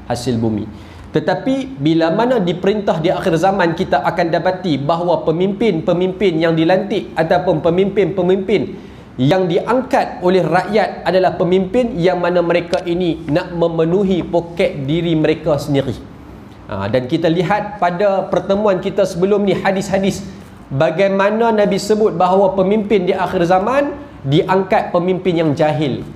hasil bumi. Tetapi bila mana diperintah di akhir zaman, kita akan dapati bahawa pemimpin-pemimpin yang dilantik ataupun pemimpin-pemimpin yang diangkat oleh rakyat adalah pemimpin yang mana mereka ini nak memenuhi poket diri mereka sendiri. Dan kita lihat pada pertemuan kita sebelum ni, hadis-hadis bagaimana Nabi sebut bahawa pemimpin di akhir zaman diangkat pemimpin yang jahil.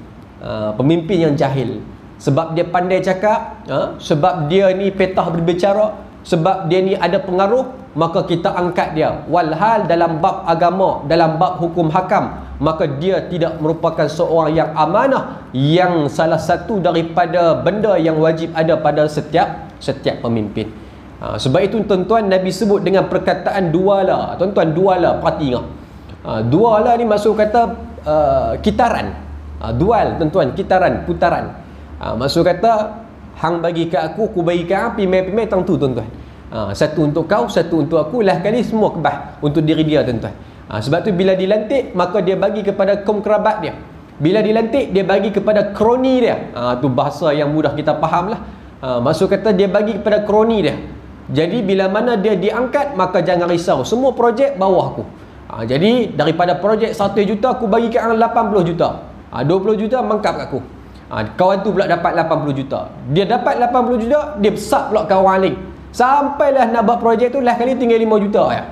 Pemimpin yang jahil sebab dia pandai cakap, sebab dia ni petah berbicara, sebab dia ni ada pengaruh, maka kita angkat dia. Walhal dalam bab agama, dalam bab hukum hakam, maka dia tidak merupakan seorang yang amanah, yang salah satu daripada benda yang wajib ada pada setiap pemimpin. Sebab itu tuan-tuan, Nabi sebut dengan perkataan duala. Tuan-tuan, duala, perhati ingat. Duala ni maksud kata kitaran. Dual, tuan-tuan, kitaran, putaran. Maksud kata, hang bagi kat aku bagi kat hang, pimai-pimai tang tu, tuan-tuan. Satu untuk kau, satu untuk aku, lah kali semua kebah untuk diri dia, tuan-tuan. Sebab tu bila dilantik, maka dia bagi kepada kaum kerabat dia. Bila dilantik, dia bagi kepada kroni dia. Tu bahasa yang mudah kita faham lah. Maksud kata dia bagi kepada kroni dia. Jadi bila mana dia diangkat, maka jangan risau, semua projek bawah aku. Jadi daripada projek 1 juta, aku bagi kat hang 80 juta. 20 juta mangkap kat aku. Kawan tu pula dapat 80 juta. Dia dapat 80 juta, dia besar pula kawan lain. Sampailah nak buat projek tu, lah kali tinggal 5 juta ya.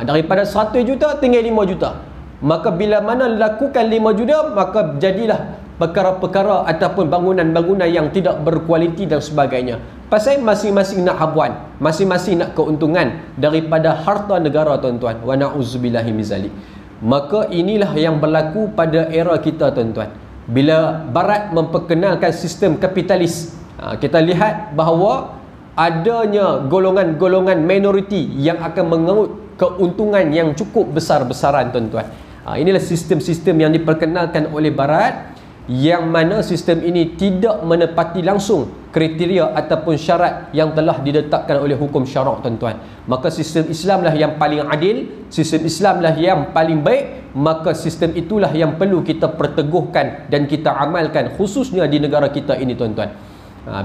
Daripada 100 juta tinggal 5 juta. Maka bila mana lakukan 5 juta, maka jadilah perkara-perkara ataupun bangunan-bangunan yang tidak berkualiti dan sebagainya. Pasal masing-masing nak habuan, masing-masing nak keuntungan daripada harta negara, tuan-tuan. Wa na'udzubillahi min zalik. Maka inilah yang berlaku pada era kita, tuan-tuan. Bila Barat memperkenalkan sistem kapitalis, kita lihat bahawa adanya golongan-golongan minoriti yang akan mengaut keuntungan yang cukup besar-besaran, tuan-tuan. Inilah sistem-sistem yang diperkenalkan oleh Barat, yang mana sistem ini tidak menepati langsung kriteria ataupun syarat yang telah diletakkan oleh hukum syarak, tuan-tuan. Maka sistem Islamlah yang paling adil, sistem Islamlah yang paling baik. Maka sistem itulah yang perlu kita perteguhkan dan kita amalkan, khususnya di negara kita ini, tuan-tuan.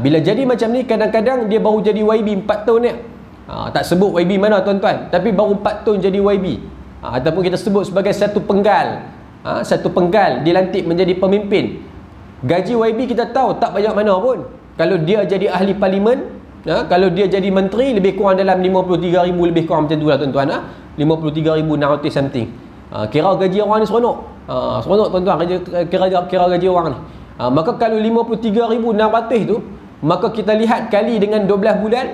Bila jadi macam ni, kadang-kadang dia baru jadi YB 4 tahun ni. Tak sebut YB mana, tuan-tuan, tapi baru 4 tahun jadi YB. Ataupun kita sebut sebagai satu penggal. Satu penggal dilantik menjadi pemimpin. Gaji YB kita tahu tak banyak mana pun. Kalau dia jadi ahli parlimen, kalau dia jadi menteri, lebih kurang dalam 53,000, lebih kurang macam tu lah, tuan-tuan. 53,600 something. Kira gaji orang ni seronok. Seronok, tuan-tuan, kira gaji orang ni. Maka kalau 53,600 tu, maka kita lihat kali dengan 12 bulan,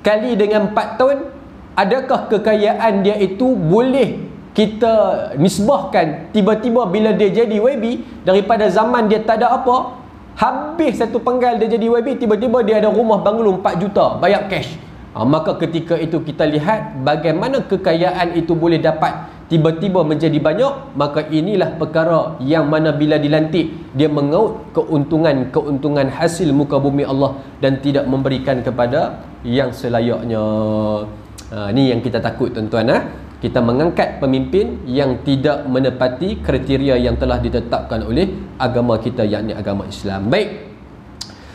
kali dengan 4 tahun, adakah kekayaan dia itu boleh kita nisbahkan tiba-tiba bila dia jadi YB, daripada zaman dia tak ada apa, habis satu penggal dia jadi YB, tiba-tiba dia ada rumah banglo 4 juta bayar cash. Maka ketika itu kita lihat bagaimana kekayaan itu boleh dapat tiba-tiba menjadi banyak. Maka inilah perkara yang mana bila dilantik, dia mengaut keuntungan hasil muka bumi Allah dan tidak memberikan kepada yang selayaknya. Ni yang kita takut, tuan-tuan. Kita mengangkat pemimpin yang tidak menepati kriteria yang telah ditetapkan oleh agama kita, yakni agama Islam. Baik.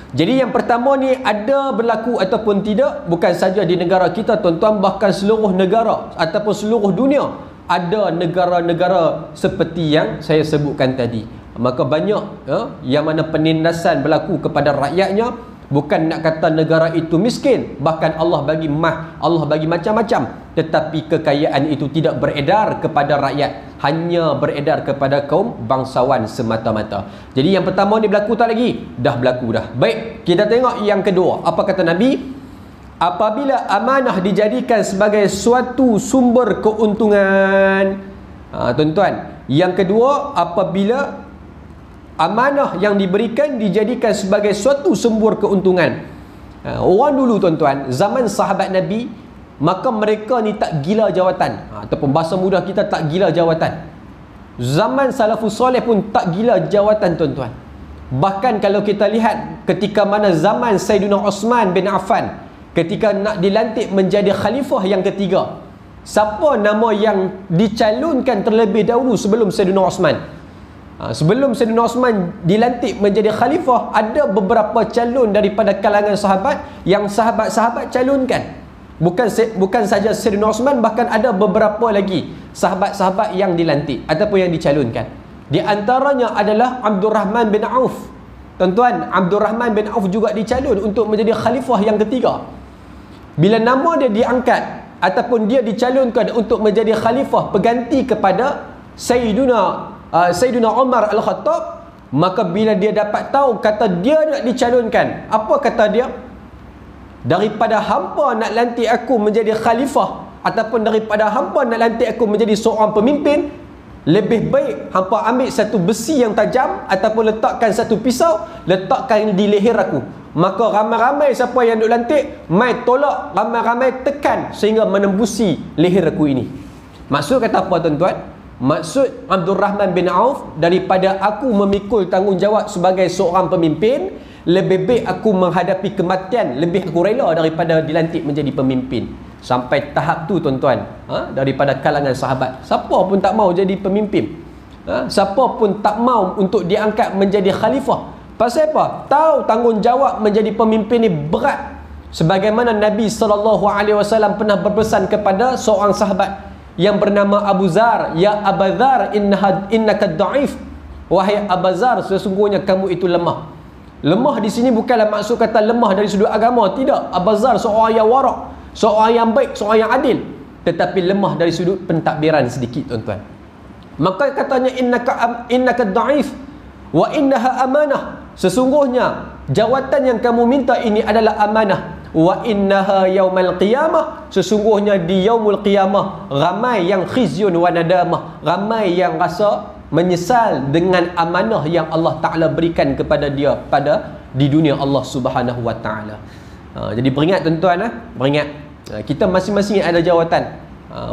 Jadi yang pertama ni, ada berlaku ataupun tidak, bukan saja di negara kita, tuan-tuan, bahkan seluruh negara ataupun seluruh dunia. Ada negara-negara seperti yang saya sebutkan tadi. Maka banyak yang mana penindasan berlaku kepada rakyatnya. Bukan nak kata negara itu miskin, bahkan Allah bagi Allah bagi macam-macam, tetapi kekayaan itu tidak beredar kepada rakyat, hanya beredar kepada kaum bangsawan semata-mata. Jadi yang pertama ni berlaku tak lagi? Dah berlaku dah. Baik, kita tengok yang kedua. Apa kata Nabi? Apabila amanah dijadikan sebagai suatu sumber keuntungan, tuan-tuan, yang kedua, apabila amanah yang diberikan dijadikan sebagai suatu sumber keuntungan. Orang dulu, tuan-tuan, zaman sahabat Nabi, maka mereka ni tak gila jawatan, ataupun bahasa mudah kita, tak gila jawatan. Zaman salafus soleh pun tak gila jawatan, tuan-tuan. Bahkan kalau kita lihat ketika mana zaman Sayyidina Osman bin Affan, ketika nak dilantik menjadi khalifah yang ketiga, siapa nama yang dicalonkan terlebih dahulu sebelum Sayyidina Osman? Sebelum Sayyidina Osman dilantik menjadi khalifah, ada beberapa calon daripada kalangan sahabat yang sahabat-sahabat calonkan. Bukan saja Sayyidina Osman, bahkan ada beberapa lagi sahabat-sahabat yang dilantik ataupun yang dicalonkan. Di antaranya adalah Abdul Rahman bin Auf. Tuan-tuan, Abdul Rahman bin Auf juga dicalon untuk menjadi khalifah yang ketiga. Bila nama dia diangkat ataupun dia dicalonkan untuk menjadi khalifah pengganti kepada Sayyidina Umar Al-Khattab, maka bila dia dapat tahu kata dia nak dicalonkan, apa kata dia? Daripada hampa nak lantik aku menjadi khalifah ataupun daripada hampa nak lantik aku menjadi seorang pemimpin, lebih baik hampa ambil satu besi yang tajam ataupun letakkan satu pisau, letakkan di leher aku. Maka ramai-ramai siapa yang duk lantik, mai tolak, ramai-ramai tekan sehingga menembusi leher aku ini. Maksud kata apa tuan-tuan? Maksud Abdul Rahman bin Auf, daripada aku memikul tanggungjawab sebagai seorang pemimpin, lebih baik aku menghadapi kematian, lebih aku rela daripada dilantik menjadi pemimpin. Sampai tahap tu tuan-tuan, daripada kalangan sahabat, siapa pun tak mau jadi pemimpin, siapa pun tak mau untuk diangkat menjadi khalifah. Pasal apa? Tahu tanggungjawab menjadi pemimpin ni berat. Sebagaimana Nabi SAW pernah berpesan kepada seorang sahabat yang bernama Abu Zar, ya Abu Zar, innaka da'if. Wahai Abu Zar, sesungguhnya kamu itu lemah. Lemah di sini bukanlah maksud kata lemah dari sudut agama, tidak. Abu Zar seorang yang warak, seorang yang baik, seorang yang adil, tetapi lemah dari sudut pentadbiran sedikit tuan-tuan. Maka katanya innaka da'if wa innaha amanah. Sesungguhnya jawatan yang kamu minta ini adalah amanah. Wa innaha yaumal qiyamah. Sesungguhnya di yaumul qiyamah ramai yang khizyun wa nadamah, ramai yang rasa menyesal dengan amanah yang Allah Ta'ala berikan kepada dia di dunia Allah Subhanahu Wa Ta'ala. Jadi beringat tuan-tuan, beringat kita masing-masing ada jawatan.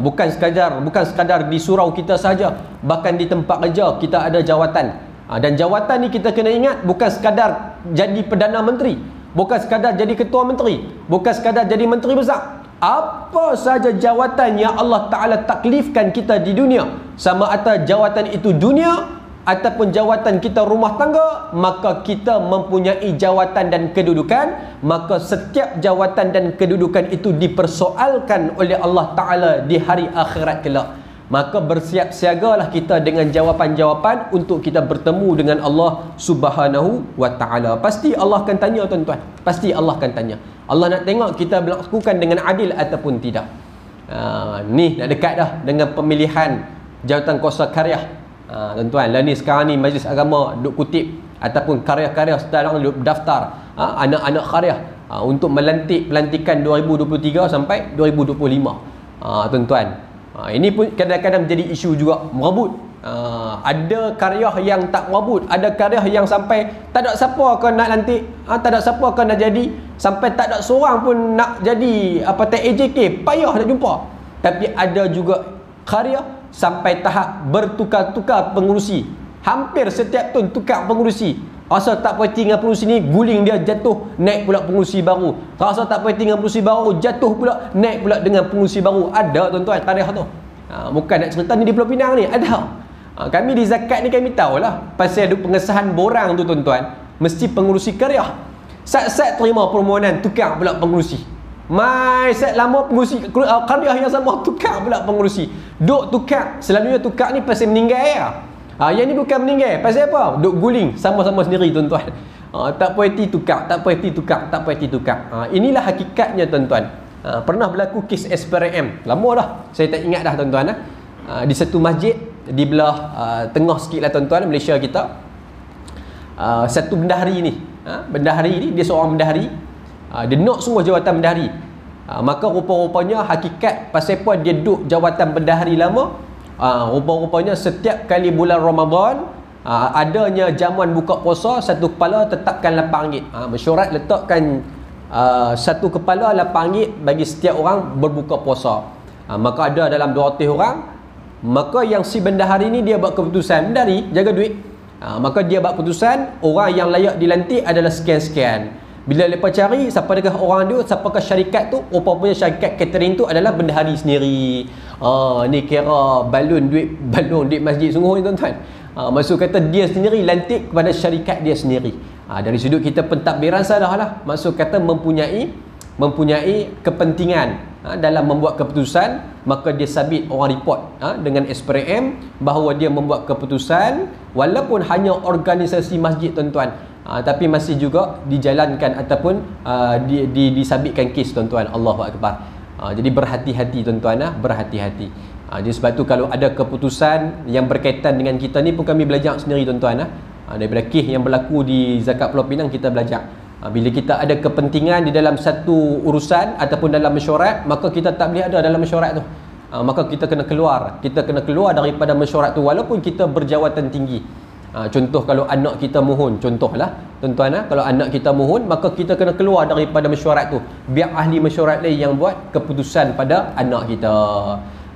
Bukan sekadar di surau kita saja, bahkan di tempat kerja kita ada jawatan. Dan jawatan ni kita kena ingat, bukan sekadar jadi Perdana Menteri, bukan sekadar jadi Ketua Menteri, bukan sekadar jadi Menteri Besar. Apa saja jawatan yang Allah Ta'ala taklifkan kita di dunia, sama ada jawatan itu dunia ataupun jawatan kita rumah tangga, maka kita mempunyai jawatan dan kedudukan. Maka setiap jawatan dan kedudukan itu dipersoalkan oleh Allah Ta'ala di hari akhirat kelak. Maka bersiap siagalah kita dengan jawapan-jawapan untuk kita bertemu dengan Allah Subhanahu Wa Ta'ala. Pasti Allah akan tanya tuan-tuan, pasti Allah akan tanya. Allah nak tengok kita melakukan dengan adil ataupun tidak. Ni nak dekat dah dengan pemilihan jawatan kuasa karya. Tuan-tuan, lah ni sekarang ni Majlis Agama duk kutip ataupun karya-karya sedang duk daftar anak-anak karya untuk pelantikan 2023 sampai 2025. Tuan-tuan, ini pun kadang-kadang menjadi isu juga, merabut. Ada karya yang tak merabut, ada karya yang sampai tak ada siapa akan nak lantik, tak ada siapa akan nak jadi, sampai tak ada seorang pun nak jadi TAJK, payah nak jumpa. Tapi ada juga karya sampai tahap bertukar-tukar pengurusi, hampir setiap tahun tukar pengurusi. Rasa tak puas dengan pengurusi ni, guling dia, jatuh, naik pula pengurusi baru. Rasa tak puas dengan pengurusi baru, jatuh pula, naik pula dengan pengurusi baru. Ada tuan-tuan karya tu. Bukan nak cerita ni di Pulau Pinang ni, ada. Kami di Zakat ni kami tahulah pasal ada pengesahan borang tu tuan-tuan, mesti pengurusi karya. Sat-sat terima permohonan, tukar pula pengurusi. Mai set lama pengurusi karya yang sama, tukar pula pengurusi. Duk tukar, selalunya tukar ni pasal meninggal ya. Yang ni bukan meninggal, pasal apa? Duk guling sama-sama sendiri tuan-tuan. Tak puati tukar, tak puati tukar, tak puati tukar. Inilah hakikatnya tuan-tuan. Pernah berlaku kes SPRM, lama dah, saya tak ingat dah tuan-tuan. Di satu masjid di belah tengah sikit lah tuan-tuan, Malaysia kita, satu bendahari ni, bendahari ni dia seorang bendahari, dia nak semua jawatan bendahari. Maka rupa-rupanya hakikat pasal apa dia duduk jawatan bendahari lama, rupa-rupanya setiap kali bulan Ramadan adanya jamuan buka puasa, satu kepala tetapkan RM8. Mesyuarat letakkan satu kepala RM8 bagi setiap orang berbuka puasa. Maka ada dalam 200 orang. Maka yang si bendahari ni dia buat keputusan, bendahari jaga duit, maka dia buat keputusan orang yang layak dilantik adalah sekian-sekian. Bila lepas cari siapa dekat orang tu, siapakah syarikat tu, rupanya syarikat catering tu adalah bendahari sendiri. Ni kira balon duit masjid sungguh ni tuan-tuan. Maksud kata dia sendiri lantik kepada syarikat dia sendiri. Dari sudut kita pentadbiran sadahlah, maksud kata mempunyai kepentingan dalam membuat keputusan, maka dia sabit orang report dengan SPRM bahawa dia membuat keputusan walaupun hanya organisasi masjid tuan-tuan, tapi masih juga dijalankan ataupun disabitkan kes tuan-tuan. Allahu Akbar. Jadi berhati-hati tuan-tuan, berhati-hati. Jadi sebab tu kalau ada keputusan yang berkaitan dengan kita ni pun kami belajar sendiri tuan-tuan. Daripada kes yang berlaku di Zakat Pulau Pinang kita belajar. Bila kita ada kepentingan di dalam satu urusan ataupun dalam mesyuarat, maka kita tak boleh ada dalam mesyuarat tu. Maka kita kena keluar. Kita kena keluar daripada mesyuarat tu walaupun kita berjawatan tinggi. Contoh kalau anak kita mohon, contohlah tuan-tuan, kalau anak kita mohon, maka kita kena keluar daripada mesyuarat tu. Biar ahli mesyuarat lain yang buat keputusan pada anak kita.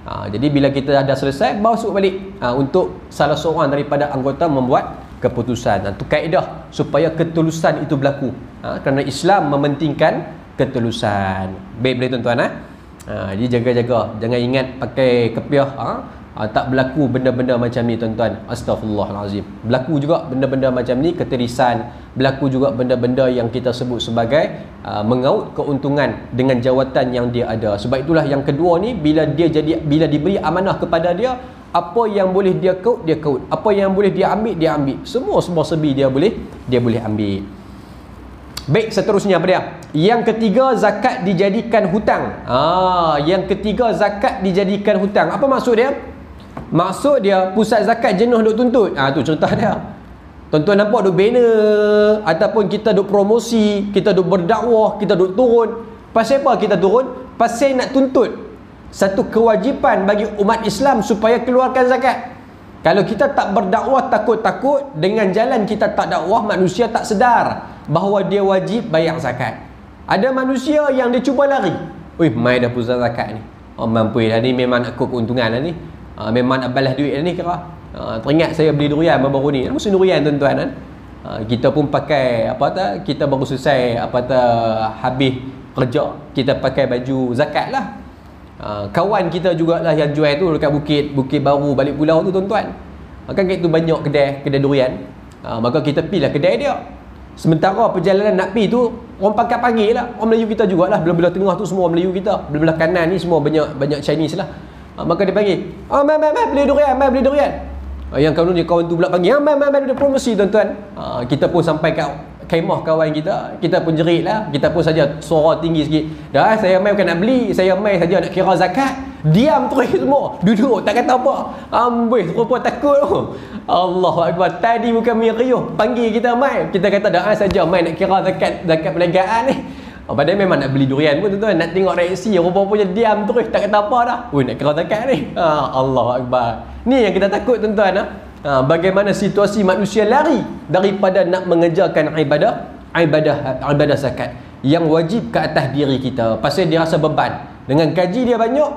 Jadi bila kita dah selesai, bawa balik untuk salah seorang daripada anggota membuat keputusan. Itu kaedah supaya ketulusan itu berlaku. Kerana Islam mementingkan ketulusan. Baik boleh tuan-tuan. Jadi jaga-jaga, jangan ingat pakai kepiah. Tak berlaku benda-benda macam ni tuan-tuan. Astaghfirullahalazim. Berlaku juga benda-benda macam ni, ketirisan. Berlaku juga benda-benda yang kita sebut sebagai mengaut keuntungan dengan jawatan yang dia ada. Sebab itulah yang kedua ni, bila diberi amanah kepada dia, apa yang boleh dia kaut, dia kaut. Apa yang boleh dia ambil, dia ambil. Semua serba-serbi dia boleh ambil. Baik, seterusnya apa dia? Yang ketiga, zakat dijadikan hutang. Yang ketiga, zakat dijadikan hutang. Apa maksud dia? Maksud dia pusat zakat jenuh duk tuntut. Tu cerita dia. Tuan-tuan nampak duk banner ataupun kita duk promosi, kita duk berdakwah, kita duk turun. Pasal apa kita turun? Pasal nak tuntut satu kewajipan bagi umat Islam supaya keluarkan zakat. Kalau kita tak berdakwah takut-takut, dengan jalan kita tak dakwah, manusia tak sedar bahawa dia wajib bayar zakat. Ada manusia yang dia cuba lari. Mai dah pusat zakat ni. Mampu dah ni, memang nak ikut keuntungan dah ni. Memang nak balas duit dah ni kira. Teringat saya beli durian baru ni. Musim durian tuan-tuan kan. Kita pun pakai kita baru selesai habis kerja, kita pakai baju zakat lah. Kawan kita jugalah yang jual tu dekat Bukit Baru Balik Pulau tu tuan-tuan. Kan kat tu banyak kedai durian. Maka kita pilih kedai dia. Sementara perjalanan nak pergi tu, orang pangkat panggil lah, orang Melayu kita jugalah. Belah-belah tengah tu semua Melayu kita. Belah-belah kanan ni semua banyak Chinese lah. Maka dia panggil, mai beli durian, mai beli durian. Yang kawan tu pula panggil, mai ada promosi tuan-tuan. Kita pun sampai kat kemah kawan kita pun jerit lah. Kita pun saja suara tinggi sikit. Dah, saya mai bukan nak beli, saya mai saja nak kira zakat. Diam terus semua, duduk tak kata apa. Amboi, rupa takut. Allahu Akbar. Tadi bukan meriuh, panggil kita mai. Kita kata dah saja mai nak kira zakat perniagaan ni. Padahal memang nak beli durian pun tuan-tuan, nak tengok reaksi, rupa-rupanya diam terus, tak kata apa dah. Nak kira zakat ni. Allahu Akbar. Ni yang kita takut tuan-tuan. Bagaimana situasi manusia lari daripada nak mengerjakan ibadah zakat yang wajib ke atas diri kita. Pasal dia rasa beban. Dengan gaji dia banyak,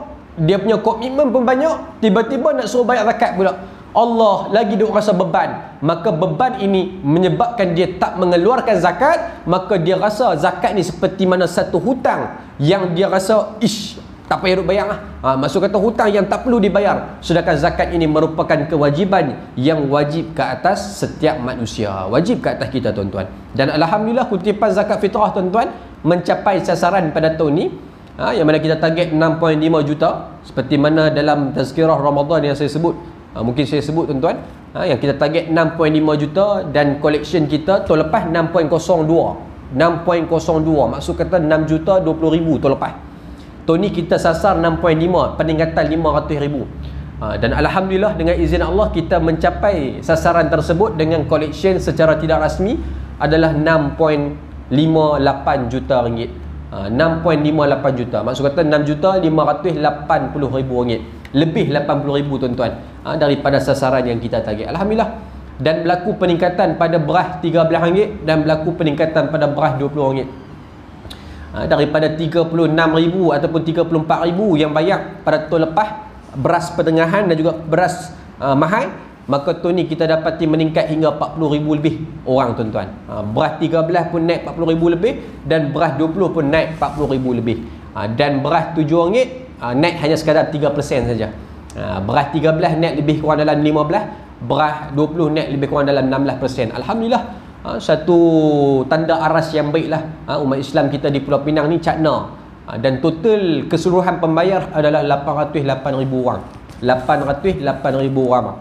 dia punya komitmen pun banyak, tiba-tiba nak suruh bayar zakat pula. Allah lagi duk rasa beban. Maka beban ini menyebabkan dia tak mengeluarkan zakat. Maka dia rasa zakat ni seperti mana satu hutang yang dia rasa tak payah duk bayar lah. Maksud kata hutang yang tak perlu dibayar. Sedangkan zakat ini merupakan kewajiban yang wajib ke atas setiap manusia. Wajib ke atas kita tuan-tuan. Dan Alhamdulillah kutipan zakat fitrah tuan-tuan mencapai sasaran pada tahun ni. Yang mana kita target 6.5 juta. Seperti mana dalam tazkirah Ramadan yang saya sebut. Mungkin saya sebut tuan-tuan. Yang kita target 6.5 juta dan collection kita tahun lepas 6.02. 6.02 maksud kata 6 juta 20 ribu tahun lepas. Tahun ni kita sasar 6.5, peningkatan 500,000. Dan Alhamdulillah dengan izin Allah kita mencapai sasaran tersebut dengan collection secara tidak rasmi adalah 6.58 juta ringgit. 6.58 juta. Maksud kata 6.580.000 ringgit. Lebih 80,000 tuan-tuan daripada sasaran yang kita target. Alhamdulillah. Dan berlaku peningkatan pada beras RM13 dan berlaku peningkatan pada beras RM20. Daripada 36,000 ataupun 34,000 yang bayar pada tahun lepas beras pertengahan dan juga beras mahal, maka tahun ni kita dapati meningkat hingga 40,000 lebih orang tuan-tuan. Beras 13 pun naik 40,000 lebih dan beras 20 pun naik 40,000 lebih. Dan beras RM7 naik hanya sekadar 3% saja. Beras 13 naik lebih kurang dalam 15, beras 20 net lebih kurang dalam 16%. Alhamdulillah, satu tanda aras yang baiklah. Umat Islam kita di Pulau Pinang ni cakna. Dan total keseluruhan pembayar adalah 808,000 orang. 808,000 orang.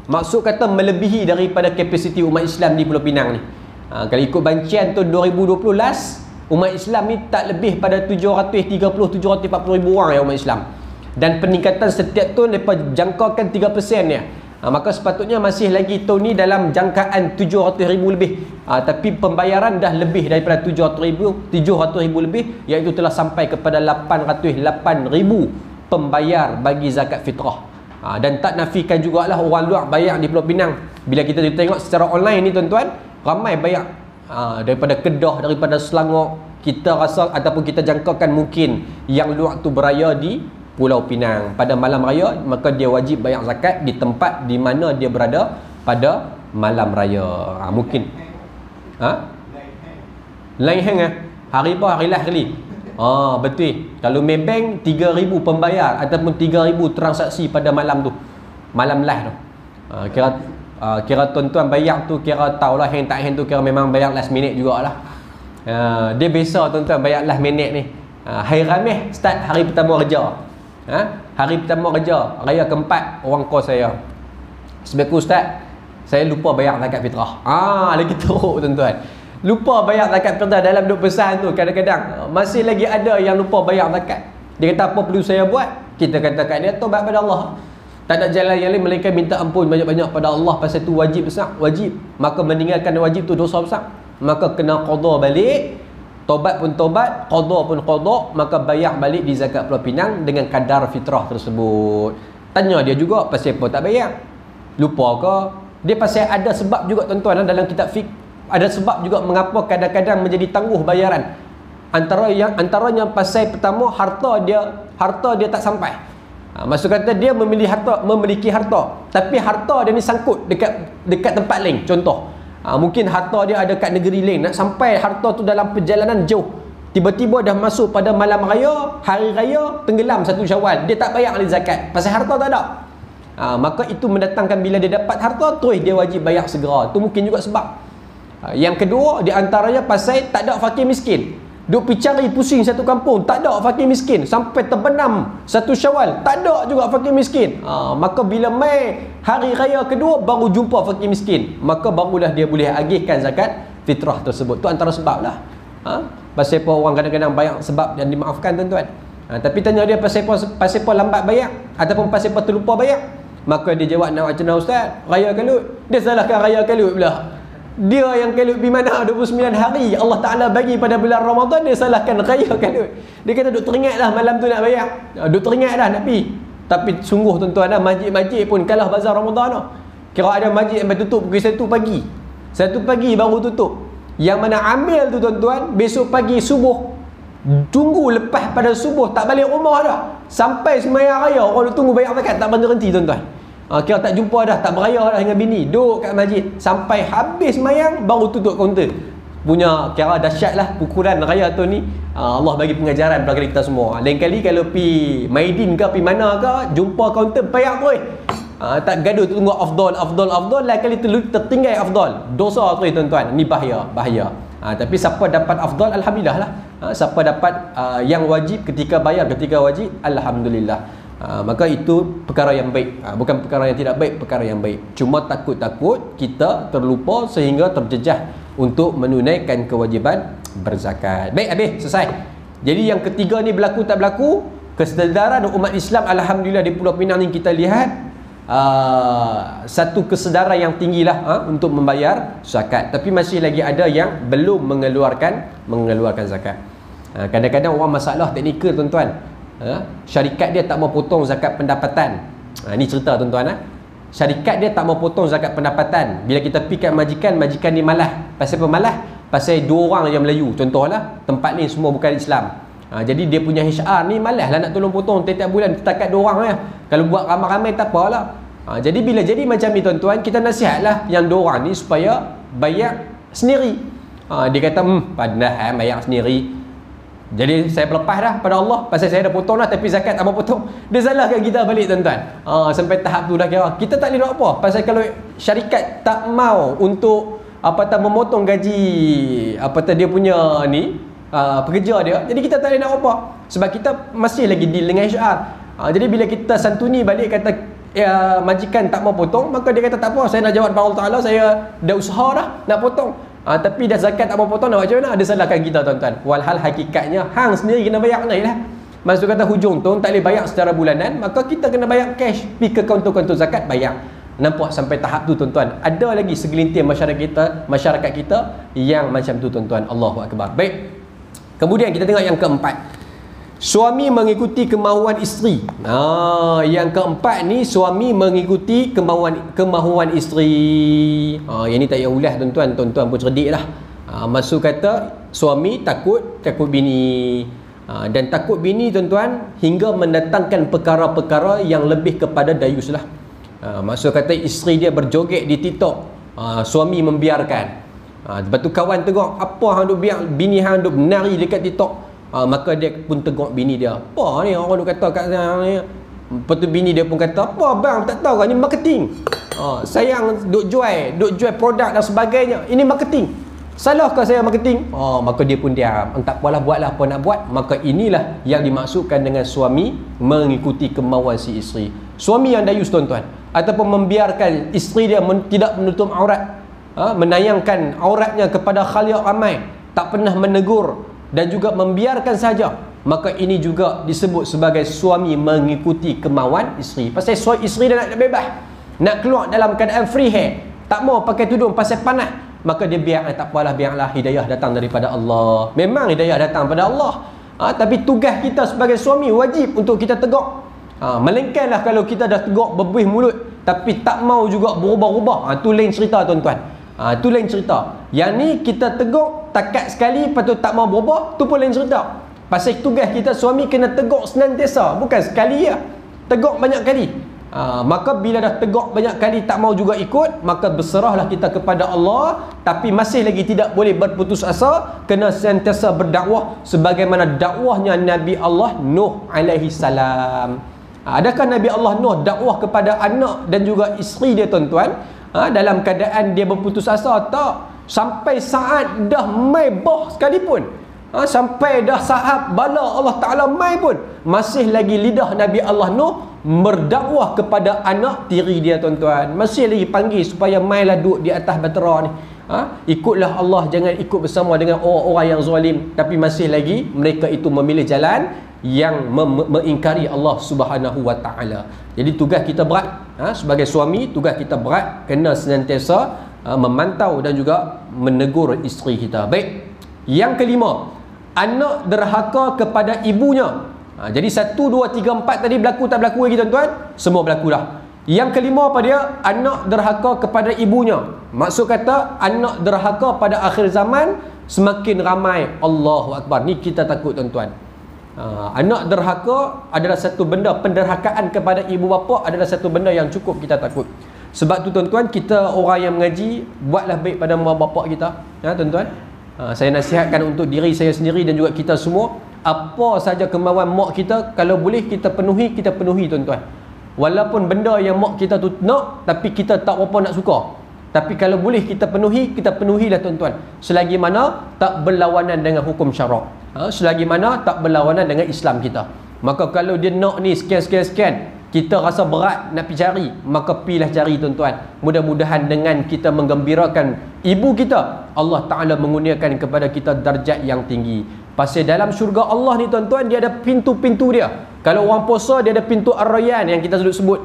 Maksud kata melebihi daripada kapasiti umat Islam di Pulau Pinang ni. Kalau ikut bancian tahun 2020 last, umat Islam ni tak lebih pada 730-740 ribu orang ya umat Islam. Dan peningkatan setiap tahun mereka jangkakan 3% ya. Maka sepatutnya masih lagi tahun ni dalam jangkaan 700,000 lebih. Tapi pembayaran dah lebih daripada 700,000 lebih, iaitu telah sampai kepada 808,000 pembayar bagi zakat fitrah. Dan tak nafikan jugalah orang luar bayar di Pulau Pinang. Bila kita tengok secara online ni tuan-tuan, ramai bayar daripada Kedah, daripada Selangor. Kita rasa ataupun kita jangkakan mungkin yang luar tu beraya di Pulau Pinang pada malam raya, maka dia wajib bayar zakat di tempat di mana dia berada pada malam raya. Mungkin lain hang hari apa hari lah kali. Betul. Kalau Maybank 3,000 pembayar ataupun 3,000 transaksi pada malam tu, malam lah tu. Kira tuan-tuan bayar tu, kira tahulah hang tak hang tu, kira memang bayar last minute jugalah. Dia biasa tuan-tuan bayar last minute ni. Hari Khamis start hari pertama kerja. Hari pertama kerja, raya keempat, orang call saya, "Sebaiknya Ustaz, saya lupa bayar zakat fitrah." Lagi teruk tuan-tuan. Lupa bayar zakat fitrah dalam duk pesan tu. Kadang-kadang masih lagi ada yang lupa bayar zakat. Dia kata, "Apa perlu saya buat?" Kita katakan dia, "Taubat pada Allah." Tak ada jalan yang lain melainkan minta ampun banyak-banyak pada Allah. Pasal tu wajib besar, wajib. Maka meninggalkan wajib tu dosa besar. Maka kena qada balik. Tobat pun tobat, qada pun qada, maka bayar balik di zakat Pulau Pinang dengan kadar fitrah tersebut. Tanya dia juga, pasal apa tak bayar? Lupa ke? Dia pasal ada sebab juga tuan-tuan dalam kitab fiqh. Ada sebab juga mengapa kadang-kadang menjadi tangguh bayaran. Antaranya pasal pertama, harta dia tak sampai. Maksud kata dia memiliki harta, tapi harta dia ni sangkut dekat tempat lain. Contoh, mungkin harta dia ada kat negeri lain, nak sampai harta tu dalam perjalanan jauh, tiba-tiba dah masuk pada malam raya, hari raya, tenggelam 1 Syawal, dia tak bayar lagi zakat pasal harta tak ada. Maka itu mendatangkan bila dia dapat harta terus dia wajib bayar segera. Tu mungkin juga sebab. Yang kedua, di antaranya pasal tak ada fakir miskin. Duk pergi cari pusing satu kampung, tak ada fakir miskin. Sampai terbenam 1 Syawal, tak ada juga fakir miskin. Maka bila mai hari raya kedua, baru jumpa fakir miskin. Maka barulah dia boleh agihkan zakat fitrah tersebut. Tu antara sebab lah. Pasal apa orang kadang-kadang bayar sebab dan dimaafkan tuan-tuan. Tapi tanya dia pasal apa lambat bayar, ataupun pasal apa terlupa bayar. Maka dia jawab, "Nak macam mana Ustaz? Raya kalut." Dia salahkan raya kalut pula. Dia yang kalut pergi mana 29 hari Allah Ta'ala bagi pada bulan Ramadan, dia salahkan raya kalut. Dia kata duk teringat lah malam tu nak bayar, duk teringat dah nak pergi. Tapi sungguh tuan-tuan dah, masjid-masjid pun kalah bazar Ramadan lah. Kira ada masjid yang tutup pukul 1 pagi, 1 pagi baru tutup. Yang mana ambil tu tuan-tuan, besok pagi subuh, tunggu lepas pada subuh tak balik rumah dah, sampai sembahyang raya orang tunggu bayar zakat tak berhenti tuan-tuan. Kira tak jumpa dah, tak beraya dah dengan bini, duduk kat masjid sampai habis sembahyang baru tutup kaunter. Punya kira dahsyat lah pukulan raya tu ni. Allah bagi pengajaran pada kita semua. Lain kali kalau pi Maidin ke pi mana ke, jumpa kaunter bayar terus. Tak gaduh tunggu afdal. Lain kali tertinggal afdal, dosa terus tuan-tuan. Ni bahaya. Tapi siapa dapat afdal, alhamdulillah lah. Siapa dapat yang wajib ketika bayar, ketika wajib, alhamdulillah. Maka itu perkara yang baik, bukan perkara yang tidak baik, perkara yang baik. Cuma takut-takut kita terlupa sehingga terjejah untuk menunaikan kewajiban berzakat. Baik, habis, selesai. Jadi yang ketiga ni berlaku tak berlaku, kesedaran umat Islam alhamdulillah di Pulau Pinang ni kita lihat satu kesedaran yang tinggilah untuk membayar zakat. Tapi masih lagi ada yang belum mengeluarkan zakat. Kadang-kadang orang masalah teknikal tuan-tuan. Syarikat dia tak mau potong zakat pendapatan. Ini cerita tuan-tuan. Syarikat dia tak mau potong zakat pendapatan. Bila kita pergi kat majikan ni malah. Pasal apa malah? Pasal 2 orang yang Melayu contohlah, tempat ni semua bukan Islam. Jadi dia punya HR ni malas lah nak tolong potong tiap-tiap bulan setakat 2 orang lah. Kalau buat ramai-ramai tak apalah. Jadi bila jadi macam ni tuan-tuan, kita nasihatlah yang 2 orang ni supaya bayar sendiri. Dia kata, pandai bayar sendiri. Jadi saya berlepas dah pada Allah pasal saya dah potong dah, tapi zakat tak mau potong. Dia salahkan kita balik tuan-tuan. Sampai tahap tu dah kira kita tak boleh nak apa. Pasal kalau syarikat tak mau untuk memotong gaji dia punya ni pekerja dia, jadi kita tak boleh nak apa. Sebab kita masih lagi deal dengan HR. Jadi bila kita santuni balik kata majikan tak mau potong, maka dia kata tak apa, saya nak jawab kepada Allah Ta'ala, saya dah usaha dah nak potong. Tapi dah zakat tak mau potong, nak macam mana? Dia salahkan kita tuan-tuan. Walhal hakikatnya hang sendiri kena bayar naik lah. Maksud kata hujung tu tak boleh bayar secara bulanan, maka kita kena bayar cash, pergi ke kaunter-kaunter zakat bayar. Nampak sampai tahap tu tuan-tuan. Ada lagi segelintir masyarakat kita yang macam tu tuan-tuan. Allahu Akbar. Baik. Kemudian kita tengok yang keempat. Suami mengikuti kemahuan isteri. Yang keempat ni, suami mengikuti kemahuan isteri. Yang ni tak payah ulas tuan-tuan. Tuan-tuan pun cerdik lah. Maksud kata suami takut bini. Dan takut bini tuan-tuan hingga mendatangkan perkara-perkara yang lebih kepada dayus lah. Maksud kata isteri dia berjoget di TikTok, suami membiarkan. Lepas tu kawan tengok, apa hang duk biar bini hang duk menari dekat TikTok. Maka dia pun tengok bini dia, apa ni orang duk kata kat sana ni. Lepas tu bini dia pun kata, apa bang tak tahu kan, ni marketing. Sayang duk jual produk dan sebagainya, ini marketing. Salahkah saya marketing? Maka dia pun diam. Tak apalah, buatlah apa nak buat. Maka inilah yang dimaksudkan dengan suami mengikuti kemauan si isteri. Suami yang dayus tuan-tuan, ataupun membiarkan isteri dia tidak menutup aurat, menayangkan auratnya kepada khaliat ramai, tak pernah menegur dan juga membiarkan saja, maka ini juga disebut sebagai suami mengikuti kemauan isteri. Pasal isteri dia nak bebas, nak keluar dalam keadaan free hair, tak mau pakai tudung pasal panas, maka dia biar, tak apalah, biarlah, hidayah datang daripada Allah. Memang hidayah datang daripada Allah, tapi tugas kita sebagai suami wajib untuk kita tegak. Melainkanlah kalau kita dah tegak berbuih mulut tapi tak mau juga berubah-ubah, tu lain cerita tuan-tuan. Tu lain cerita. Yang ni kita tegak takat sekali, lepas tu tak mau berubah, tu pun lain cerita. Pasal tugas kita suami kena tegak senantiasa, bukan sekali ya, tegak banyak kali. Maka bila dah tegak banyak kali tak mau juga ikut, maka berserahlah kita kepada Allah. Tapi masih lagi tidak boleh berputus asa, kena sentiasa berdakwah sebagaimana dakwahnya Nabi Allah Nuh alaihi salam. Adakah Nabi Allah Nuh dakwah kepada anak dan juga isteri dia tuan-tuan dalam keadaan dia berputus asa? Tak. Sampai saat dah mai bah sekalipun, sampai dah saat bala Allah Ta'ala mai pun, masih lagi lidah Nabi Allah Nuh berdakwah kepada anak tiri dia tuan-tuan. Masih lagi panggil supaya mailah duduk di atas batera ni, ikutlah Allah, jangan ikut bersama dengan orang-orang yang zalim. Tapi masih lagi mereka itu memilih jalan yang mengingkari Allah Subhanahu wa Ta'ala. Jadi tugas kita berat, sebagai suami tugas kita berat, kena senantiasa memantau dan juga menegur isteri kita. Baik. Yang kelima, anak derhaka kepada ibunya. Jadi 1, 2, 3, 4 tadi berlaku tak berlaku lagi tuan-tuan? Semua berlaku dah. Yang kelima apa dia? Anak derhaka kepada ibunya. Maksud kata anak derhaka pada akhir zaman semakin ramai. Allahu Akbar. Ni kita takut tuan-tuan. Anak derhaka adalah satu benda, penderhakaan kepada ibu bapa adalah satu benda yang cukup kita takut. Sebab tu tuan-tuan, kita orang yang mengaji, buatlah baik pada mak bapak kita, tuan-tuan. Saya nasihatkan untuk diri saya sendiri dan juga kita semua, apa saja kemauan mak kita, kalau boleh kita penuhi tuan-tuan. Walaupun benda yang mak kita tu nak, tapi kita tak apa nak suka, tapi kalau boleh kita penuhilah tuan-tuan, selagi mana tak berlawanan dengan hukum syarak, selagi mana tak berlawanan dengan Islam kita. Maka kalau dia nak ni sekian, kita rasa berat nak pergi cari, maka pilah cari tuan-tuan. Mudah-mudahan dengan kita menggembirakan ibu kita, Allah Ta'ala mengurniakan kepada kita darjat yang tinggi. Pasal dalam syurga Allah ni tuan-tuan, dia ada pintu-pintu dia. Kalau orang puasa, dia ada pintu Ar-Rayyan yang kita selalu sebut.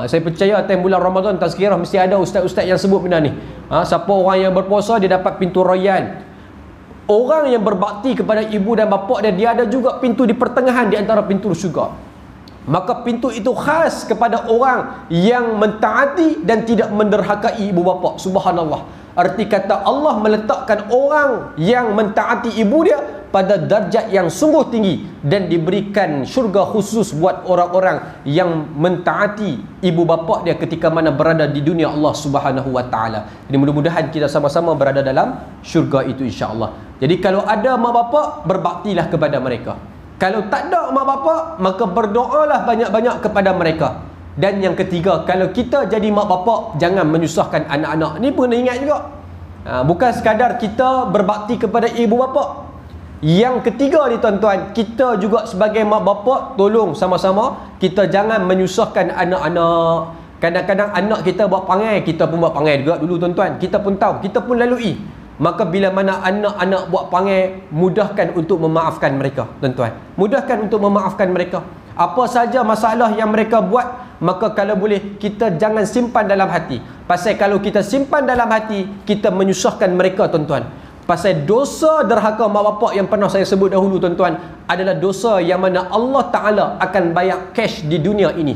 Saya percaya time bulan Ramadan tak sekira mesti ada ustaz-ustaz yang sebut benda ni. Siapa orang yang berpuasa, dia dapat pintu Rayyan. Orang yang berbakti kepada ibu dan bapa dia, dia ada juga pintu di pertengahan di antara pintu syurga. Maka pintu itu khas kepada orang yang mentaati dan tidak menderhakai ibu bapa. Subhanallah. Arti kata Allah meletakkan orang yang mentaati ibu dia pada darjat yang sungguh tinggi, dan diberikan syurga khusus buat orang-orang yang mentaati ibu bapa dia ketika mana berada di dunia Allah Subhanahu wa Ta'ala. Jadi mudah-mudahan kita sama-sama berada dalam syurga itu insya-Allah. Jadi kalau ada mak bapak, berbaktilah kepada mereka. Kalau tak ada mak bapak, maka berdoalah banyak-banyak kepada mereka. Dan yang ketiga, kalau kita jadi mak bapak, jangan menyusahkan anak-anak. Ni pun kena ingat juga. Bukan sekadar kita berbakti kepada ibu bapa. Yang ketiga ni tuan-tuan, kita juga sebagai mak bapak, tolong sama-sama kita jangan menyusahkan anak-anak. Kadang-kadang anak kita buat perangai, kita pun buat perangai juga dulu tuan-tuan. Kita pun tahu, kita pun lalui. Maka bila mana anak-anak buat perangai, mudahkan untuk memaafkan mereka tuan-tuan. Mudahkan untuk memaafkan mereka. Apa saja masalah yang mereka buat, maka kalau boleh kita jangan simpan dalam hati. Pasal kalau kita simpan dalam hati, kita menyusahkan mereka tuan-tuan. Pasal dosa derhaka mak bapak yang pernah saya sebut dahulu tuan-tuan, adalah dosa yang mana Allah Ta'ala akan bayar cash di dunia ini.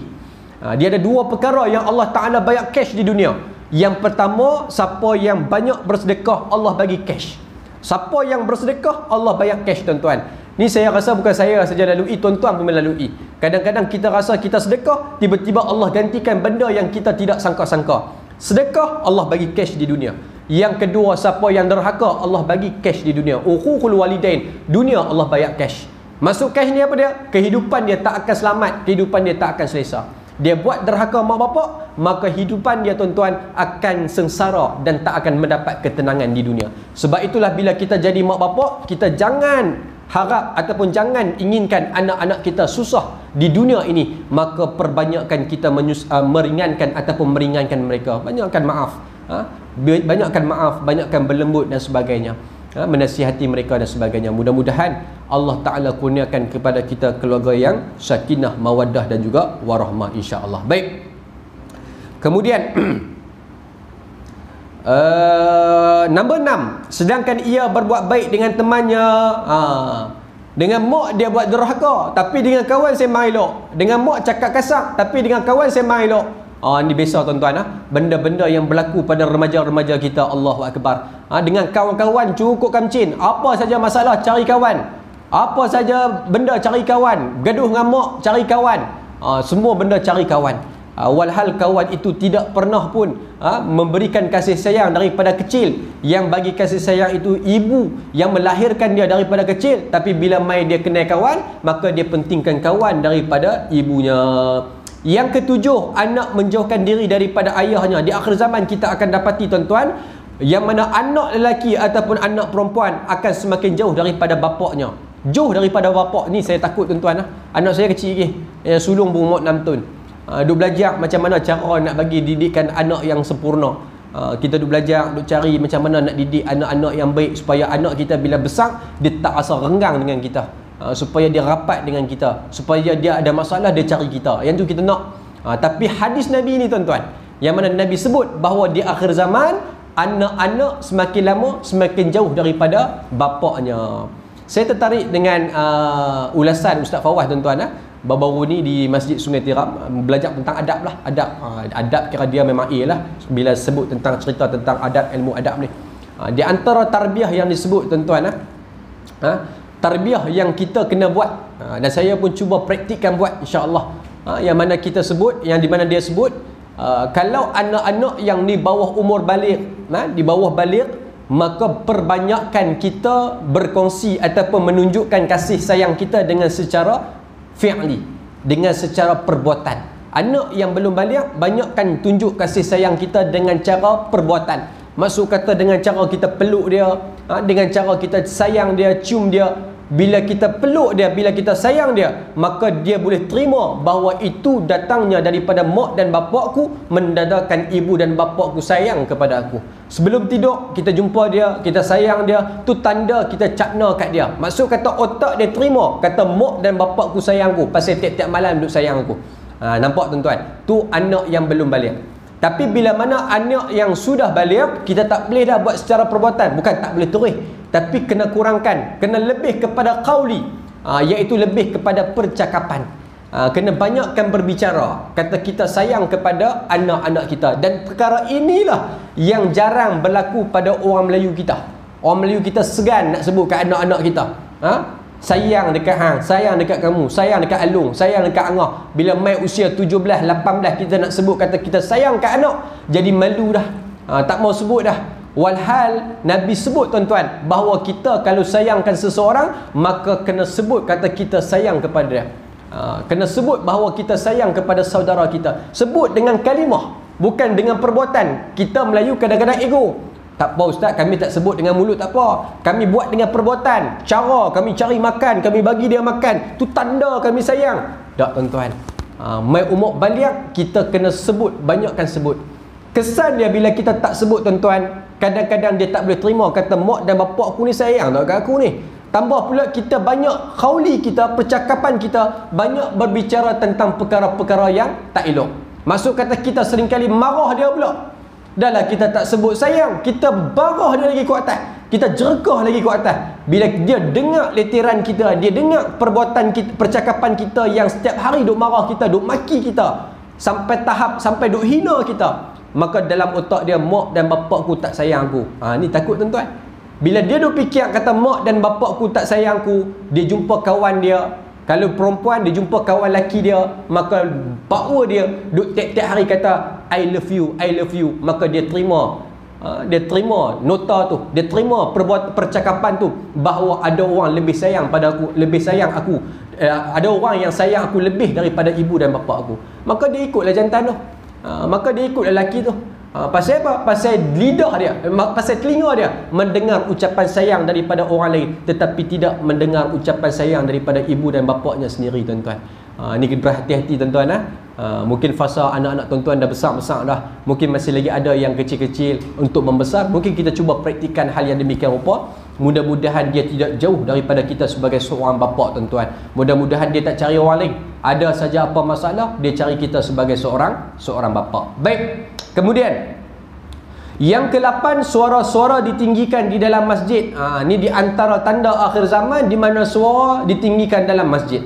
Dia ada dua perkara yang Allah Ta'ala bayar cash di dunia. Yang pertama, siapa yang banyak bersedekah, Allah bagi cash. Siapa yang bersedekah, Allah bayar cash tuan-tuan. Ni saya rasa bukan saya saja lalui, tuan-tuan pun melalui. Kadang-kadang kita rasa kita sedekah, tiba-tiba Allah gantikan benda yang kita tidak sangka-sangka. Sedekah, Allah bagi cash di dunia. Yang kedua, siapa yang derhaka, Allah bagi cash di dunia. Uququl walidain, dunia Allah bayar cash. Masuk cash ni apa dia? Kehidupan dia tak akan selamat, kehidupan dia tak akan selesa. Dia buat derhaka mak bapak, maka hidupan dia tuan-tuan akan sengsara dan tak akan mendapat ketenangan di dunia. Sebab itulah bila kita jadi mak bapak, kita jangan harap ataupun jangan inginkan anak-anak kita susah di dunia ini. Maka perbanyakkan kita meringankan ataupun meringankan mereka. Banyakkan maaf, banyakkan maaf, banyakkan berlembut dan sebagainya, menasihati mereka dan sebagainya. Mudah-mudahan Allah Ta'ala kurniakan kepada kita keluarga yang sakinah, mawaddah dan juga warahmah, insya-Allah. Baik. Kemudian nombor 6, sedangkan ia berbuat baik dengan temannya. Dengan mak dia buat derhaka, tapi dengan kawan sembang elok. Dengan mak cakap kasar, tapi dengan kawan sembang elok. Ini biasa tuan-tuan. Benda-benda yang berlaku pada remaja-remaja kita. Allahu Akbar. Dengan kawan-kawan cukup kamcin. Apa saja masalah, cari kawan. Apa saja benda, cari kawan. Gaduh dengan mak, cari kawan. Semua benda cari kawan. Walhal kawan itu tidak pernah pun memberikan kasih sayang daripada kecil. Yang bagi kasih sayang itu ibu yang melahirkan dia daripada kecil. Tapi bila mai dia kenal kawan, maka dia pentingkan kawan daripada ibunya. Yang ketujuh, anak menjauhkan diri daripada ayahnya. Di akhir zaman kita akan dapati tuan-tuan, yang mana anak lelaki ataupun anak perempuan akan semakin jauh daripada bapaknya. Jauh daripada bapak ni saya takut tuan-tuan. Anak saya kecil lagi, yang sulung berumur 6 tahun. Duk belajar macam mana cara nak bagi didikan anak yang sempurna. Kita duk belajar, duk cari macam mana nak didik anak-anak yang baik, supaya anak kita bila besar, dia tak rasa renggang dengan kita. Supaya dia rapat dengan kita, supaya dia ada masalah, dia cari kita. Yang tu kita nak. Tapi hadis Nabi ni tuan-tuan, yang mana Nabi sebut bahawa di akhir zaman, anak-anak semakin lama semakin jauh daripada bapaknya. Saya tertarik dengan ulasan Ustaz Fawaz tuan-tuan. Baru-baru ni di Masjid Sungai Tiram, belajar tentang adab lah. Adab kira dia memang A lah bila sebut tentang cerita tentang adab, ilmu adab ni. Di antara tarbiyah yang disebut tuan-tuan, tarbiyah yang kita kena buat, dan saya pun cuba praktikkan buat, insya-Allah. Yang mana kita sebut, yang di mana dia sebut, kalau anak-anak yang ni bawah umur baligh, di bawah baligh, maka perbanyakkan kita berkongsi ataupun menunjukkan kasih sayang kita dengan secara fi'li, dengan secara perbuatan. Anak yang belum baligh, banyakkan tunjuk kasih sayang kita dengan cara perbuatan. Maksud kata dengan cara kita peluk dia, dengan cara kita sayang dia, cium dia. Bila kita peluk dia, bila kita sayang dia, maka dia boleh terima bahawa itu datangnya daripada mak dan bapakku, mendadakan ibu dan bapakku sayang kepada aku. Sebelum tidur kita jumpa dia, kita sayang dia, tu tanda kita cakna kat dia. Maksud kata otak dia terima kata mak dan bapakku sayang aku, pasal tiap-tiap malam duk sayang aku. Nampak tuan-tuan? Tu anak yang belum baligh. Tapi bila mana anak yang sudah baligh, kita tak boleh dah buat secara perbuatan. Bukan tak boleh terus, tapi kena kurangkan, kena lebih kepada qauli, iaitu lebih kepada percakapan. Kena banyakkan berbicara, kata kita sayang kepada anak-anak kita. Dan perkara inilah yang jarang berlaku pada orang Melayu kita. Orang Melayu kita segan nak sebut kat anak-anak kita, sayang dekat hang, sayang dekat kamu, sayang dekat alung, sayang dekat angah. Bila mai usia 17, 18 kita nak sebut kata kita sayang kat anak, jadi malu dah. Tak mau sebut dah. Walhal Nabi sebut tuan-tuan bahawa kita kalau sayangkan seseorang maka kena sebut kata kita sayang kepada dia. Kena sebut bahawa kita sayang kepada saudara kita. Sebut dengan kalimah, bukan dengan perbuatan. Kita Melayu kadang-kadang ego. Tak apa ustaz, kami tak sebut dengan mulut, tak apa. Kami buat dengan perbuatan. Cara kami cari makan, kami bagi dia makan, tu tanda kami sayang. Tak tuan-tuan. Mai umur baliak kita kena sebut, banyakkan sebut. Kesan dia bila kita tak sebut tuan-tuan, kadang-kadang dia tak boleh terima kata mak dan bapak aku ni sayang tak kat aku ni. Tambah pula kita banyak khauli kita, percakapan kita banyak berbicara tentang perkara-perkara yang tak elok. Maksud kata kita seringkali marah dia pula. Dah lah kita tak sebut sayang, kita barah dia lagi ke atas, kita jerkah lagi ke atas. Bila dia dengar letiran kita, dia dengar perbuatan kita, percakapan kita yang setiap hari duk marah kita, duk maki kita, sampai tahap sampai duk hina kita, maka dalam otak dia, mak dan bapak aku tak sayang aku. Ni takut tuan-tuan. Bila dia duk fikir kata mak dan bapak aku tak sayang aku, dia jumpa kawan dia, kalau perempuan dia jumpa kawan lelaki dia, maka power dia duk tiap-tiap hari kata I love you, I love you. Maka dia terima, dia terima nota tu, dia terima percakapan tu bahawa ada orang lebih sayang pada aku, lebih sayang aku, ada orang yang sayang aku lebih daripada ibu dan bapa aku. Maka dia ikutlah jantan tu, maka dia ikut lelaki tu. Pasal apa? Pasal lidah dia, pasal telinga dia mendengar ucapan sayang daripada orang lain, tetapi tidak mendengar ucapan sayang daripada ibu dan bapaknya sendiri tuan-tuan. Ni kena berhati-hati tuan-tuan. Mungkin fasa anak-anak tuan-tuan dah besar-besar dah, mungkin masih lagi ada yang kecil-kecil. Untuk membesar, mungkin kita cuba praktikkan hal yang demikian rupa. Mudah-mudahan dia tidak jauh daripada kita sebagai seorang bapa tuan-tuan. Mudah-mudahan dia tak cari orang lain. Ada saja apa masalah, dia cari kita sebagai seorang bapa. Baik. Kemudian yang ke-8, suara-suara ditinggikan di dalam masjid. Ni di antara tanda akhir zaman di mana suara ditinggikan dalam masjid.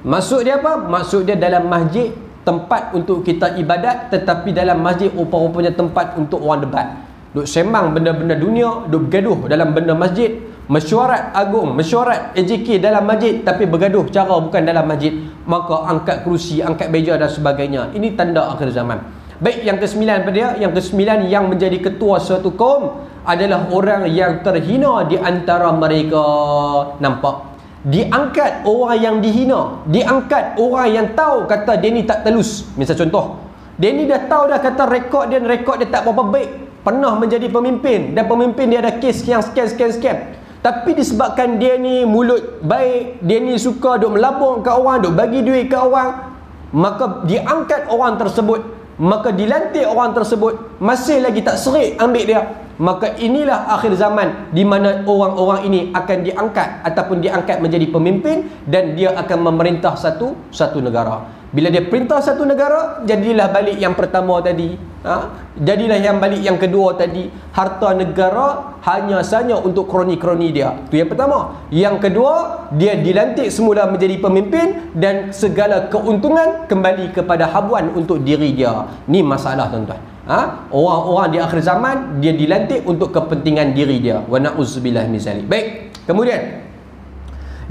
Maksud dia apa? Maksud dia dalam masjid tempat untuk kita ibadat, tetapi dalam masjid rupa-rupanya tempat untuk orang debat. Duk sembang benda-benda dunia, duk bergaduh dalam benda masjid, mesyuarat agung, mesyuarat AJK dalam masjid, tapi bergaduh cara bukan dalam masjid. Maka angkat kerusi, angkat meja dan sebagainya. Ini tanda akhir zaman. Baik, yang ke-9 pada dia, yang ke-9 yang menjadi ketua suatu kaum adalah orang yang terhina di antara mereka. Nampak? Diangkat orang yang dihina, diangkat orang yang tahu kata dia ni tak telus. Misal contoh, dia ni dah tahu dah kata rekod dia tak berapa baik, pernah menjadi pemimpin, dan pemimpin dia ada kes yang scam. Tapi disebabkan dia ni mulut baik, dia ni suka duk melabur kat orang, duk bagi duit kat orang, maka diangkat orang tersebut, maka dilantik orang tersebut, masih lagi tak serik ambil dia. Maka inilah akhir zaman di mana orang-orang ini akan diangkat ataupun diangkat menjadi pemimpin, dan dia akan memerintah satu negara. Bila dia perintah satu negara, jadilah balik yang pertama tadi, jadilah yang balik yang kedua tadi. Harta negara hanya saja untuk kroni-kroni dia. Itu yang pertama. Yang kedua, dia dilantik semula menjadi pemimpin, dan segala keuntungan kembali kepada habuan untuk diri dia. Ni masalah tuan-tuan. Orang-orang di akhir zaman dia dilantik untuk kepentingan diri dia. Wa na'udzubillah min zalik. Baik. Kemudian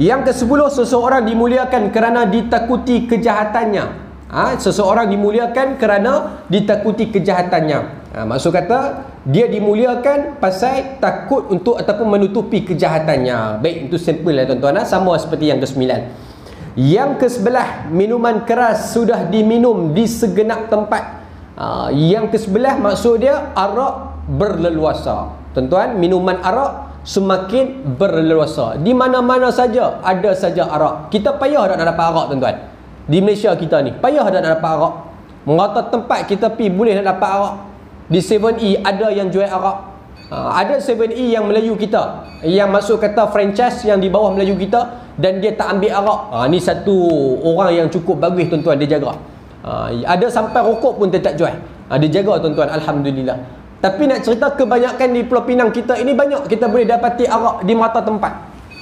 yang ke-10, seseorang dimuliakan kerana ditakuti kejahatannya. Seseorang dimuliakan kerana ditakuti kejahatannya. Maksud kata dia dimuliakan pasal takut untuk ataupun menutupi kejahatannya. Baik, itu simple lah tuan-tuan. Sama seperti yang ke-9. Yang ke-11, minuman keras sudah diminum di segenap tempat. Yang ke-11 maksud dia arak berleluasa. Tuan-tuan, minuman arak semakin berleluasa. Di mana-mana saja ada saja arak. Kita payah dah nak dapat arak tuan-tuan. Di Malaysia kita ni payah dah nak dapat arak. Merata tempat kita pergi boleh nak dapat arak. Di 7E ada yang jual arak. Ada 7E yang Melayu kita, yang masuk kata franchise yang di bawah Melayu kita, dan dia tak ambil arak. Ni satu orang yang cukup bagus tuan-tuan, dia jaga. Ada sampai rokok pun dia tak jual. Dia jaga tuan-tuan, alhamdulillah. Tapi nak cerita, kebanyakan di Pulau Pinang kita ini banyak kita boleh dapati arak di merata tempat.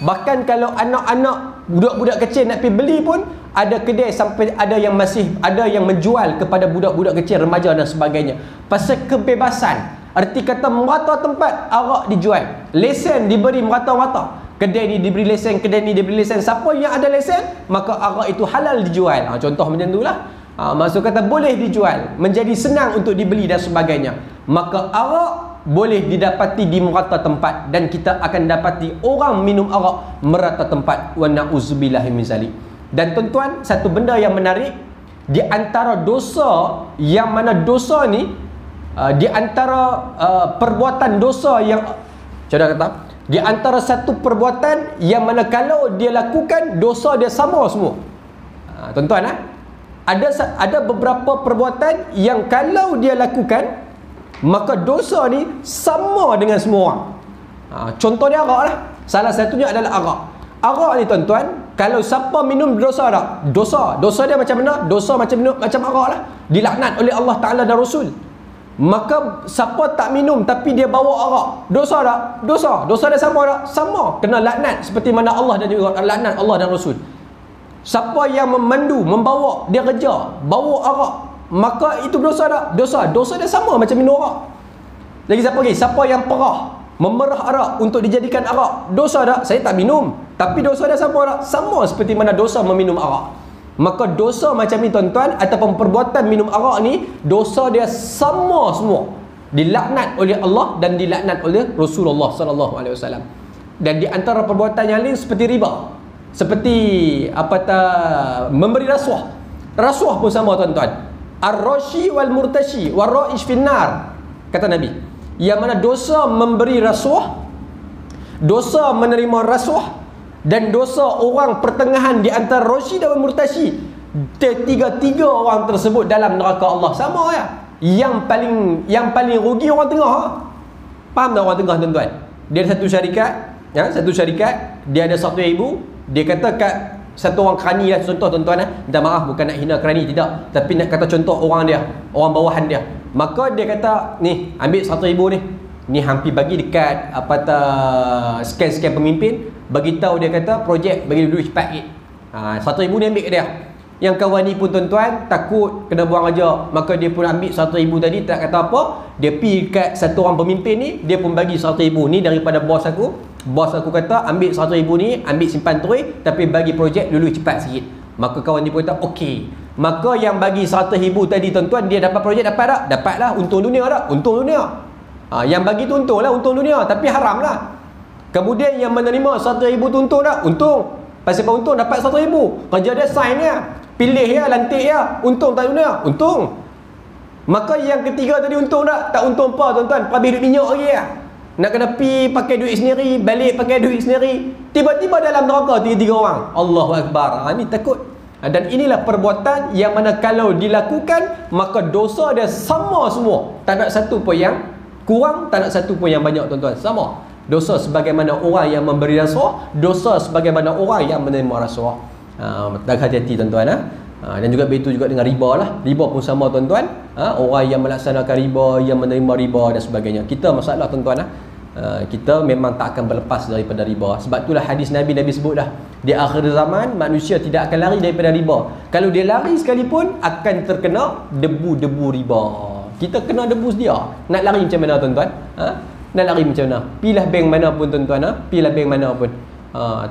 Bahkan kalau anak-anak, budak-budak kecil nak pergi beli pun, ada kedai sampai ada yang masih ada yang menjual kepada budak-budak kecil, remaja dan sebagainya. Pasal kebebasan. Arti kata merata tempat arak dijual. Lesen diberi merata-merata. Kedai ni diberi lesen, kedai ni diberi lesen. Siapa yang ada lesen, maka arak itu halal dijual. Contoh macam itulah. Maksud kata boleh dijual, menjadi senang untuk dibeli dan sebagainya. Maka arak boleh didapati di merata tempat, dan kita akan dapati orang minum arak merata tempat. Wa na'udzubillahi min zalik. Dan tuan-tuan, satu benda yang menarik, di antara dosa yang mana dosa ni di antara perbuatan dosa yang cara kata, di antara satu perbuatan yang mana kalau dia lakukan dosa dia sama semua. Tuan-tuan, ada beberapa perbuatan yang kalau dia lakukan maka dosa ni sama dengan semua orang. Contoh dia arak lah. Salah satunya adalah arak. Arak ni tuan-tuan, kalau siapa minum dosa tak? Dosa dia macam mana? Dosa macam minum macam arak lah. Dilaknat oleh Allah Ta'ala dan Rasul. Maka siapa tak minum tapi dia bawa arak, dosa tak? Dosa dia sama tak? Sama. Kena laknat seperti mana Allah dan juga laknat Allah dan Rasul. Siapa yang memandu, membawa, dia kerja, bawa arak, maka itu dosa tak? Dosa dia sama macam minum arak. Lagi siapa lagi? Siapa yang perah, memerah arak untuk dijadikan arak, dosa tak? Saya tak minum, tapi dosa dia sama tak? Sama seperti mana dosa meminum arak. Maka dosa macam ni tuan-tuan, ataupun perbuatan minum arak ni, dosa dia sama semua. Dilaknat oleh Allah dan dilaknat oleh Rasulullah sallallahu alaihi wasallam. Dan di antara perbuatan yang lain seperti riba, seperti memberi rasuah. Rasuah pun sama tuan-tuan. Ar-rashi wal murtashi wal ra'ish finnar, kata Nabi. Yang mana dosa memberi rasuah, dosa menerima rasuah, dan dosa orang pertengahan di antara rashi dan murtashi, tiga orang tersebut dalam neraka Allah. Sama ya. Yang paling rugi orang tengah. Faham tak orang tengah tuan-tuan? Dia ada satu syarikat, dia ada 1,000. Dia kata kat satu orang kerani lah, contoh tuan-tuan, minta maaf bukan nak hina kerani, tidak, tapi nak kata contoh orang dia, orang bawahan dia. Maka dia kata, ni ambil 1,000 ni hampir bagi dekat scan pemimpin, bagi tahu, dia kata projek bagi dulu cepat sikit. 1,000 ni ambil ke dia. Yang kawan ni pun tuan-tuan takut kena buang aja, maka dia pun ambil 1,000 tadi, tak kata apa, dia pergi kat satu orang pemimpin ni, dia pun bagi 1,000 ni daripada bos aku. Bos aku kata ambil 1,000 ni, ambil simpan terus, tapi bagi projek dulu cepat sikit. Maka kawan ni pun kata okey. Maka yang bagi 100,000 tadi tuan-tuan, dia dapat projek dapat tak? Dapatlah, untung dunia tak? Untung dunia. Yang bagi tu untung lah, untung dunia, tapi haram lah. Kemudian yang menerima 100,000 tu untung tak? Untung. Pasal apa untung? Dapat 100,000. Kerja dia sign dia, pilih ya, lantik ya. Untung tak dunia? Untung. Maka yang ketiga tadi untung tak? Tak untung apa tuan-tuan? Habis duit minyak lagi ya. Nak kena pi pakai duit sendiri, balik pakai duit sendiri. Tiba-tiba dalam neraka 3 orang. Allahu Akbar. Ini takut. Dan inilah perbuatan yang mana kalau dilakukan, maka dosa dia sama semua. Tak ada satu pun yang kurang, tak ada satu pun yang banyak tuan-tuan. Sama. Dosa sebagaimana orang yang memberi rasuah, dosa sebagaimana orang yang menerima rasuah. Hati-hati tuan-tuan. Dan juga begitu juga dengan riba lah. Riba pun sama tuan-tuan. Orang yang melaksanakan riba, yang menerima riba dan sebagainya. Kita masalah tuan-tuan, kita memang tak akan berlepas daripada riba. Sebab itulah hadis Nabi sebut dah, di akhir zaman manusia tidak akan lari daripada riba. Kalau dia lari sekalipun, akan terkena debu-debu riba. Kita kena debu sedia. Nak lari macam mana tuan-tuan? Nak lari macam mana? Pilih bank mana pun tuan-tuan. Pilih bank mana pun.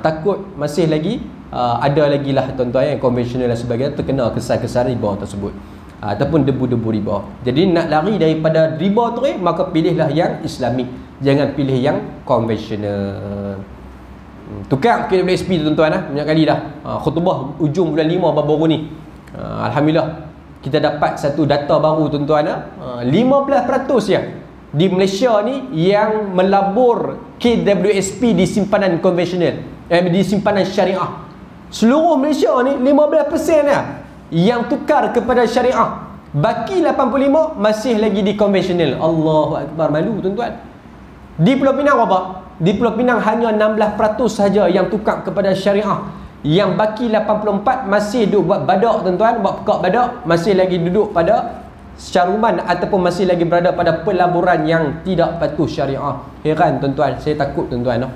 Takut masih lagi ada lagi lah tuan-tuan yang konvensional dan sebagainya terkena kesan-kesan riba tersebut, ataupun debu-debu riba. Jadi nak lari daripada riba tu, maka pilihlah yang Islamik, jangan pilih yang konvensional. Tukar KWSP tuan-tuan, banyak kali dah. Khutbah ujung bulan 5 baru ni, alhamdulillah kita dapat satu data baru tuan-tuan. 15% ya di Malaysia ni yang melabur KWSP di simpanan konvensional, di simpanan syariah. Seluruh Malaysia ni 15% yang tukar kepada syariah. Baki 85 masih lagi di konvensional. Allahu Akbar, malu tuan-tuan. Di Pulau Pinang apa? Di Pulau Pinang hanya 16% saja yang tukar kepada syariah. Yang baki 84 masih duduk buat badak tuan-tuan, buat pekak badak, masih lagi duduk pada syaruman ataupun masih lagi berada pada pelaburan yang tidak patuh syariah. Heran tuan-tuan, saya takut tuan-tuan.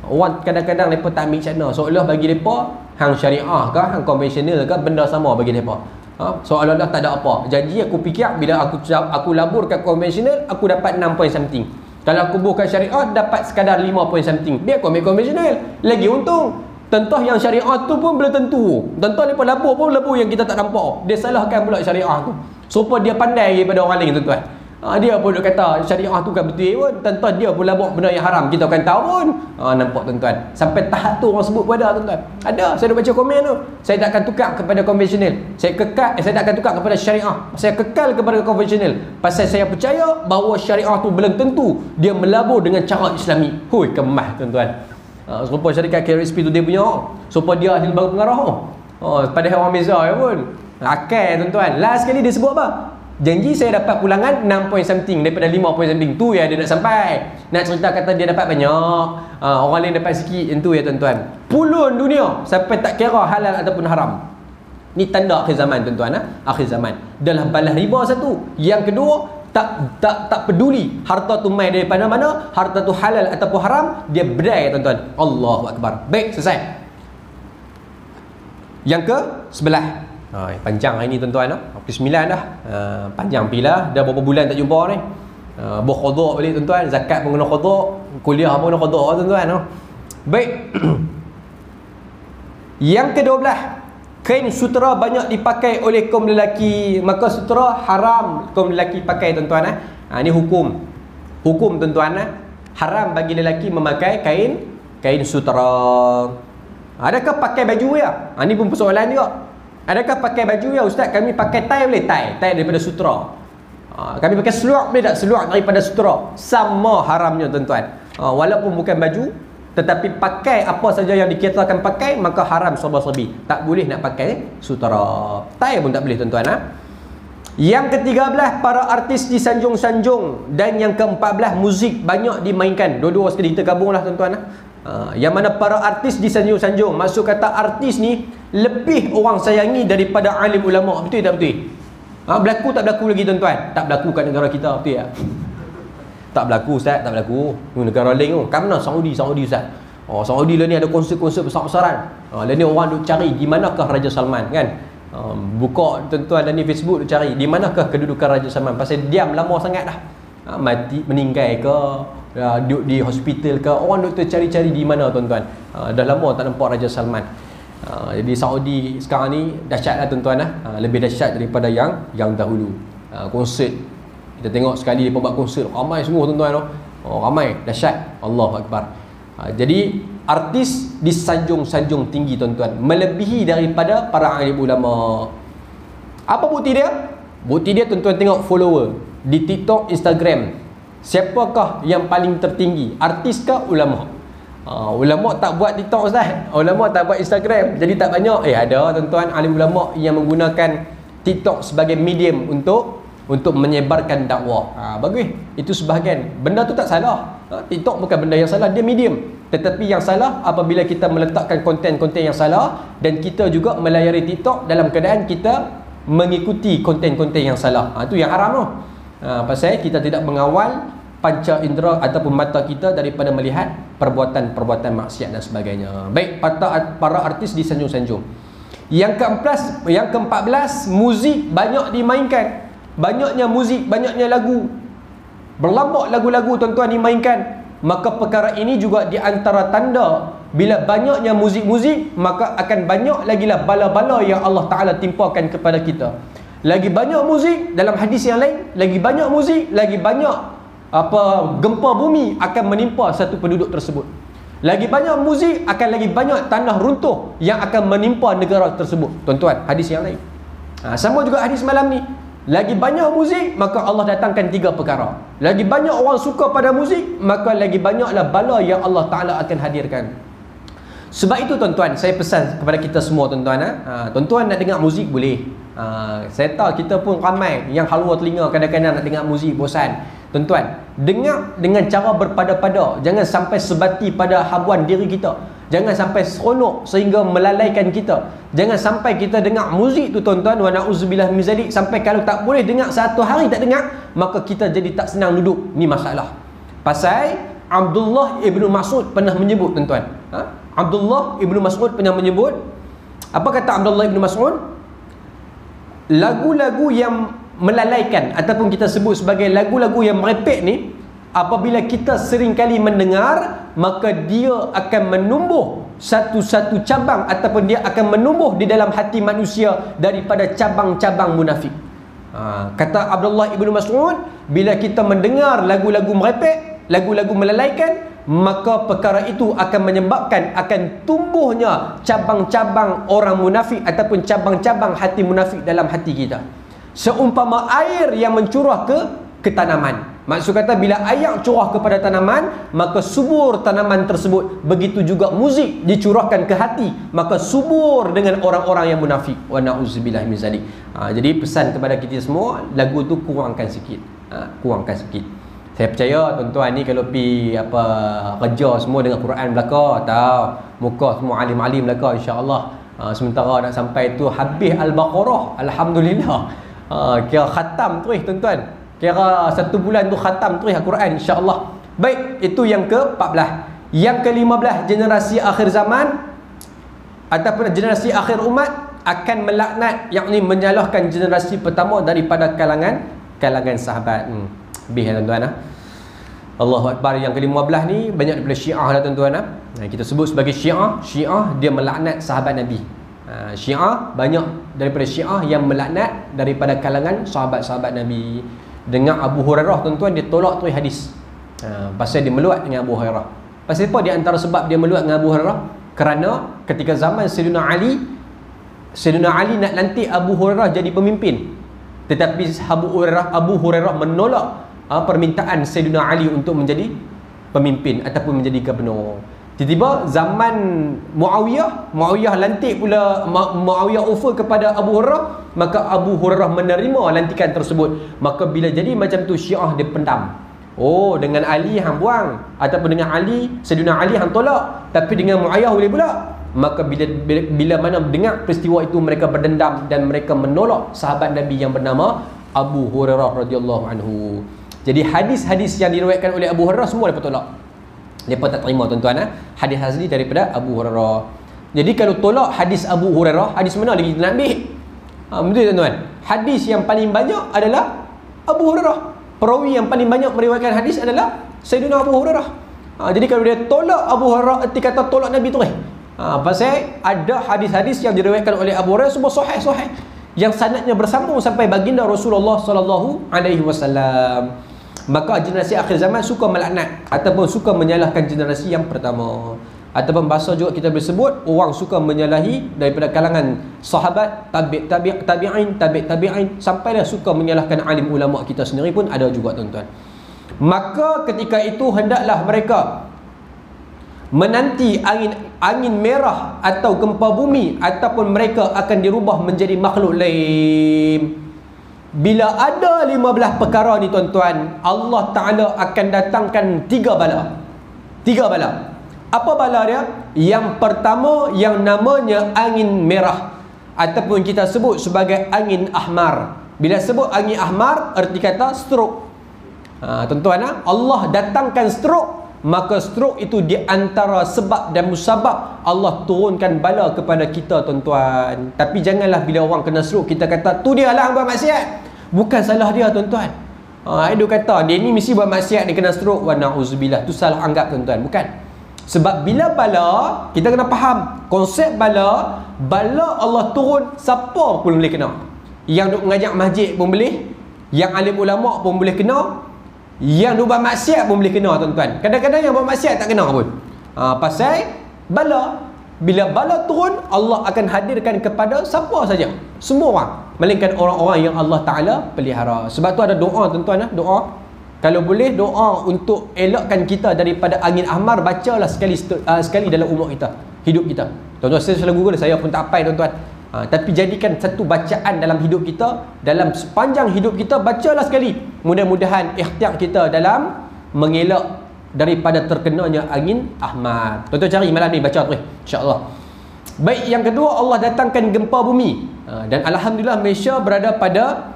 Orang kadang-kadang mereka tak ambil cakna, seolah bagi mereka hang syariah ke, hang konvensional ke, benda sama bagi mereka. Seolah-olah tak ada apa. Jadi aku fikir bila aku labur kat konvensional, aku dapat 6 point something. Kalau aku buka syariah, dapat sekadar 5 point something. Biar aku ambil konvensional, lagi untung. Tentu yang syariah tu pun belum tentu. Tentu mereka labur pun labur yang kita tak nampak. Dia salahkan pula syariah tu. Supaya dia pandai daripada orang lain tuan-tuan. Dia pun duk kata syariah tu kan betul pun, tuan-tuan dia pun labuk benda yang haram, kita akan tahu pun. Nampak tuan-tuan, sampai tahap tu orang sebut pun ada tuan-tuan. Ada, saya dah baca komen tu. Saya tak akan tukar kepada konvensional, saya tak akan tukar kepada syariah, saya kekal kepada konvensional, pasal saya percaya bahawa syariah tu belum tentu dia melabur dengan cara Islami. Hui, kemas tuan-tuan. Serupa syarikat KRSP tu dia punya, supaya dia ahli lembaga pengarah. Padahal orang beza ya pun. Akal tuan-tuan. Last sekali dia sebut apa? Janji saya dapat pulangan 6 point something daripada 5 point something. Tu yang dia nak sampai. Nak cerita kata dia dapat banyak, orang lain dapat sikit. Yang tu ya tuan-tuan. Pulun dunia sampai tak kira halal ataupun haram. Ni tanda akhir zaman tuan-tuan. Akhir zaman. Dalam balas riba satu. Yang kedua, tak peduli harta tu mai daripada mana, harta tu halal ataupun haram, dia berdaya tuan-tuan. Allahu Akbar. Baik, selesai. Yang ke sebelah. Panjang hari ni tuan-tuan. Pukul 9 dah. Panjang pila. Dah berapa bulan tak jumpa ni. Berqadha balik tuan-tuan. Zakat pun kena qadha, kuliah pun kena qadha tuan-tuan. Baik. Yang ke-12, kain sutera banyak dipakai oleh kaum lelaki, maka sutera haram kaum lelaki pakai tuan-tuan. Ini hukum tuan-tuan. Haram bagi lelaki memakai kain sutera. Adakah pakai baju ya? Ini pun persoalan juga. Adakah pakai baju ya ustaz? Kami pakai tie boleh? Tie daripada sutera. Kami pakai seluar boleh tak? Seluar daripada sutera. Sama haramnya tuan-tuan. Walaupun bukan baju, tetapi pakai apa saja yang dikatakan pakai, maka haram serba-serbi. Tak boleh nak pakai sutera. Tie pun tak boleh tuan-tuan. Yang ke-13, para artis disanjung-sanjung. Dan yang ke-14, muzik banyak dimainkan. Dua-dua sekali kita gabunglah tuan-tuan. Yang mana para artis disanjung-sanjung. Maksud kata artis ni lebih orang sayangi daripada alim ulama. Betul tak betul? Berlaku tak berlaku lagi tuan-tuan? Tak berlaku kat negara kita, betul tak? Tak berlaku ustaz, tak berlaku. Negara lain tu. Kat mana? Saudi ustaz. Saudi lah ni ada konsert-konsert besar-besaran. Lah ni orang duk cari di manakah Raja Salman kan? Buka tuan-tuan dan ni Facebook duk cari di manakah kedudukan Raja Salman. Pasal diam lama sangat dah. Mati, meninggal ke, duduk di hospital ke, orang duk cari-cari di mana tuan-tuan. Dah lama tak nampak Raja Salman. Jadi Saudi sekarang ni dahsyat lah tuan-tuan. Lebih dahsyat daripada yang dahulu. Konsert, kita tengok sekali dia buat konsert, ramai sungguh tuan-tuan. Ramai, dahsyat. Allahu Akbar. Jadi artis disanjung-sanjung tinggi tuan-tuan, melebihi daripada para alim ulama. Apa bukti dia? Bukti dia tuan-tuan tengok follower di TikTok, Instagram. Siapakah yang paling tertinggi? Artis ke ulama? Ulama tak buat TikTok ustaz, ulama tak buat Instagram, jadi tak banyak. Ada tuan-tuan alim ulama yang menggunakan TikTok sebagai medium untuk menyebarkan dakwah. Bagus, itu sebahagian. Benda tu tak salah. TikTok bukan benda yang salah, dia medium. Tetapi yang salah apabila kita meletakkan konten-konten yang salah dan kita juga melayari TikTok dalam keadaan kita mengikuti konten-konten yang salah. Itu yang haram tu. Pasal kita tidak mengawal panca indera ataupun mata kita daripada melihat perbuatan-perbuatan maksiat dan sebagainya. Baik, para artis disanjung-sanjung. Yang ke-14, muzik banyak dimainkan. Banyaknya muzik, banyaknya lagu. Berlambak lagu-lagu tuan-tuan dimainkan. Maka perkara ini juga di antara tanda bila banyaknya muzik-muzik, maka akan banyak lagilah bala-bala yang Allah Ta'ala timpakan kepada kita. Lagi banyak muzik, dalam hadis yang lain, lagi banyak muzik, lagi banyak gempa bumi akan menimpa satu penduduk tersebut. Lagi banyak muzik, akan lagi banyak tanah runtuh yang akan menimpa negara tersebut. Tuan-tuan, hadis yang lain. Sama juga hadis malam ni. Lagi banyak muzik, maka Allah datangkan 3 perkara. Lagi banyak orang suka pada muzik, maka lagi banyaklah bala yang Allah Ta'ala akan hadirkan. Sebab itu tuan-tuan, saya pesan kepada kita semua tuan-tuan. Tuan-tuan nak dengar muzik boleh. Saya tahu kita pun ramai yang halwa telinga kadang-kadang nak dengar muzik, bosan. Tuan-tuan, dengar dengan cara berpada-pada. Jangan sampai sebati pada habuan diri kita. Jangan sampai seronok sehingga melalaikan kita. Jangan sampai kita dengar muzik tu tuan-tuan, wa na'udzubillah min zalik, sampai kalau tak boleh dengar satu hari tak dengar, maka kita jadi tak senang duduk. Ni masalah. Pasal Abdullah ibnu Mas'ud pernah menyebut tuan-tuan. Abdullah ibnu Mas'ud pernah menyebut. Apa kata Abdullah ibnu Mas'ud? Lagu-lagu yang melalaikan ataupun kita sebut sebagai lagu-lagu yang merepek ni, apabila kita sering kali mendengar, maka dia akan menumbuh satu-satu cabang ataupun dia akan menumbuh di dalam hati manusia daripada cabang-cabang munafik. Kata Abdullah ibnu Mas'ud, bila kita mendengar lagu-lagu merepek, lagu-lagu melalaikan, maka perkara itu akan menyebabkan akan tumbuhnya cabang-cabang orang munafik ataupun cabang-cabang hati munafik dalam hati kita. Seumpama air yang mencurah ke tanaman. Maksud kata bila air curah kepada tanaman, maka subur tanaman tersebut. Begitu juga muzik dicurahkan ke hati, maka subur dengan orang-orang yang munafik. Wa na'udzubillah min zalik. Jadi pesan kepada kita semua, lagu tu kurangkan sikit. Kurangkan sikit. Saya percaya tuan-tuan ni kalau pi kerja semua dengan Quran belaka, tahu muka semua alim-alim belaka, insya-Allah. Sementara nak sampai tu habis Al-Baqarah, alhamdulillah. Kira khatam terus tuan-tuan. Kira 1 bulan tu khatam terus Al-Quran, insya-Allah. Baik, itu yang ke-14. Yang ke-15, generasi akhir zaman ataupun generasi akhir umat akan melaknat, yakni menyalahkan generasi pertama daripada kalangan sahabat. Habis tuan-tuan. Allahu Akbar. Yang ke-15 ni banyak daripada Syiah lah tuan-tuan. Kita sebut sebagai Syiah. Syiah dia melaknat sahabat Nabi. Syiah, banyak daripada Syiah yang melaknat daripada kalangan sahabat-sahabat Nabi. Dengan Abu Hurairah tuan-tuan, dia tolak tu hadis. Pasal dia meluat dengan Abu Hurairah. Pasal apa? Di antara sebab dia meluat dengan Abu Hurairah, kerana ketika zaman Sayyidina Ali nak lantik Abu Hurairah jadi pemimpin. Tetapi Abu Hurairah menolak permintaan Sayyidina Ali untuk menjadi pemimpin ataupun menjadi gubernur. Tiba-tiba zaman Muawiyah lantik pula, Muawiyah offer kepada Abu Hurairah, maka Abu Hurairah menerima lantikan tersebut. Maka bila jadi macam tu, Syiah dia pendam. Oh, dengan Ali hang buang, ataupun dengan Sayyidina Ali hang tolak, tapi dengan Muawiyah boleh pula. Maka bila mana dengar peristiwa itu, mereka berdendam dan mereka menolak sahabat Nabi yang bernama Abu Hurairah radhiyallahu anhu. Jadi hadis-hadis yang diriwayatkan oleh Abu Hurairah semua mereka tolak. Mereka tak terima tuan-tuan. Hadis asli daripada Abu Hurairah. Jadi kalau tolak hadis Abu Hurairah, hadis mana lagi kita nak ambil? Betul tuan-tuan. Hadis yang paling banyak adalah Abu Hurairah. Perawi yang paling banyak meriwayatkan hadis adalah Sayyidina Abu Hurairah. Jadi kalau dia tolak Abu Hurairah, erti kata tolak Nabi tu. Pasal ada hadis-hadis yang diriwayatkan oleh Abu Hurairah semua sahih yang sanadnya bersambung sampai baginda Rasulullah sallallahu alaihi wasallam. Maka generasi akhir zaman suka melaknat ataupun suka menyalahkan generasi yang pertama. Ataupun bahasa juga kita boleh sebut, orang suka menyalahi daripada kalangan sahabat, tabi'in, sampailah suka menyalahkan alim ulama kita sendiri pun ada juga tuan-tuan. Maka ketika itu hendaklah mereka menanti angin merah atau gempa bumi, ataupun mereka akan dirubah menjadi makhluk lain. Bila ada 15 perkara ni tuan-tuan, Allah Ta'ala akan datangkan 3 bala. 3 bala. Apa bala dia? Yang pertama yang namanya angin merah, ataupun kita sebut sebagai angin ahmar. Bila sebut angin ahmar, erti kata stroke. Tuan-tuan, Allah datangkan stroke. Maka stroke itu di antara sebab dan musabab Allah turunkan bala kepada kita tuan-tuan. Tapi janganlah bila orang kena stroke kita kata tu dia lah buat maksiat. Bukan salah dia tuan-tuan. Dia kata dia ni mesti buat maksiat, dia kena stroke. Wa na'udzubillah. Tu salah anggap tuan-tuan. Bukan. Sebab bila bala, kita kena faham konsep bala Allah turun, siapa pun boleh kena. Yang duk mengajak masjid pun boleh, yang alim ulama pun boleh kena, yang duk buat maksiat pun boleh kena tuan-tuan. Kadang-kadang yang buat maksiat tak kena pun. Pasal bala, bila bala turun, Allah akan hadirkan kepada siapa saja, semua orang, melainkan orang-orang yang Allah Ta'ala pelihara. Sebab tu ada doa tuan-tuan, doa. Kalau boleh doa untuk elakkan kita daripada angin ahmar, bacalah sekali dalam umur kita, hidup kita. Tuan-tuan, saya selalu Google, saya pun tak hafal tuan-tuan. Tapi jadikan satu bacaan dalam hidup kita, dalam sepanjang hidup kita, bacalah sekali. Mudah-mudahan ikhtiar kita dalam mengelak daripada terkenanya angin ahmar. Tuan-tuan cari malam ni, baca terus insya-Allah. Baik, yang kedua, Allah datangkan gempa bumi. Dan alhamdulillah Malaysia berada pada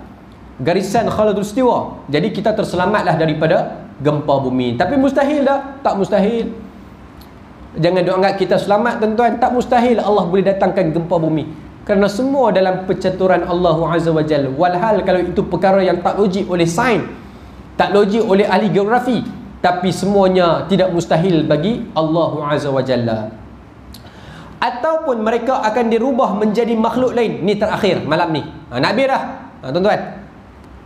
garisan Khatulistiwa. Jadi kita terselamatlah daripada gempa bumi. Tapi mustahil dah? Tak mustahil. Jangan doa anggap kita selamat tuan-tuan. Tak mustahil Allah boleh datangkan gempa bumi. Kerana semua dalam pencaturan Allah Azza wa Jalla. Walhal kalau itu perkara yang tak logik oleh sains, tak logik oleh ahli geografi, tapi semuanya tidak mustahil bagi Allah Azza wa Jalla. Ataupun mereka akan dirubah menjadi makhluk lain. Ni terakhir malam ni. Nak habis dah tuan-tuan.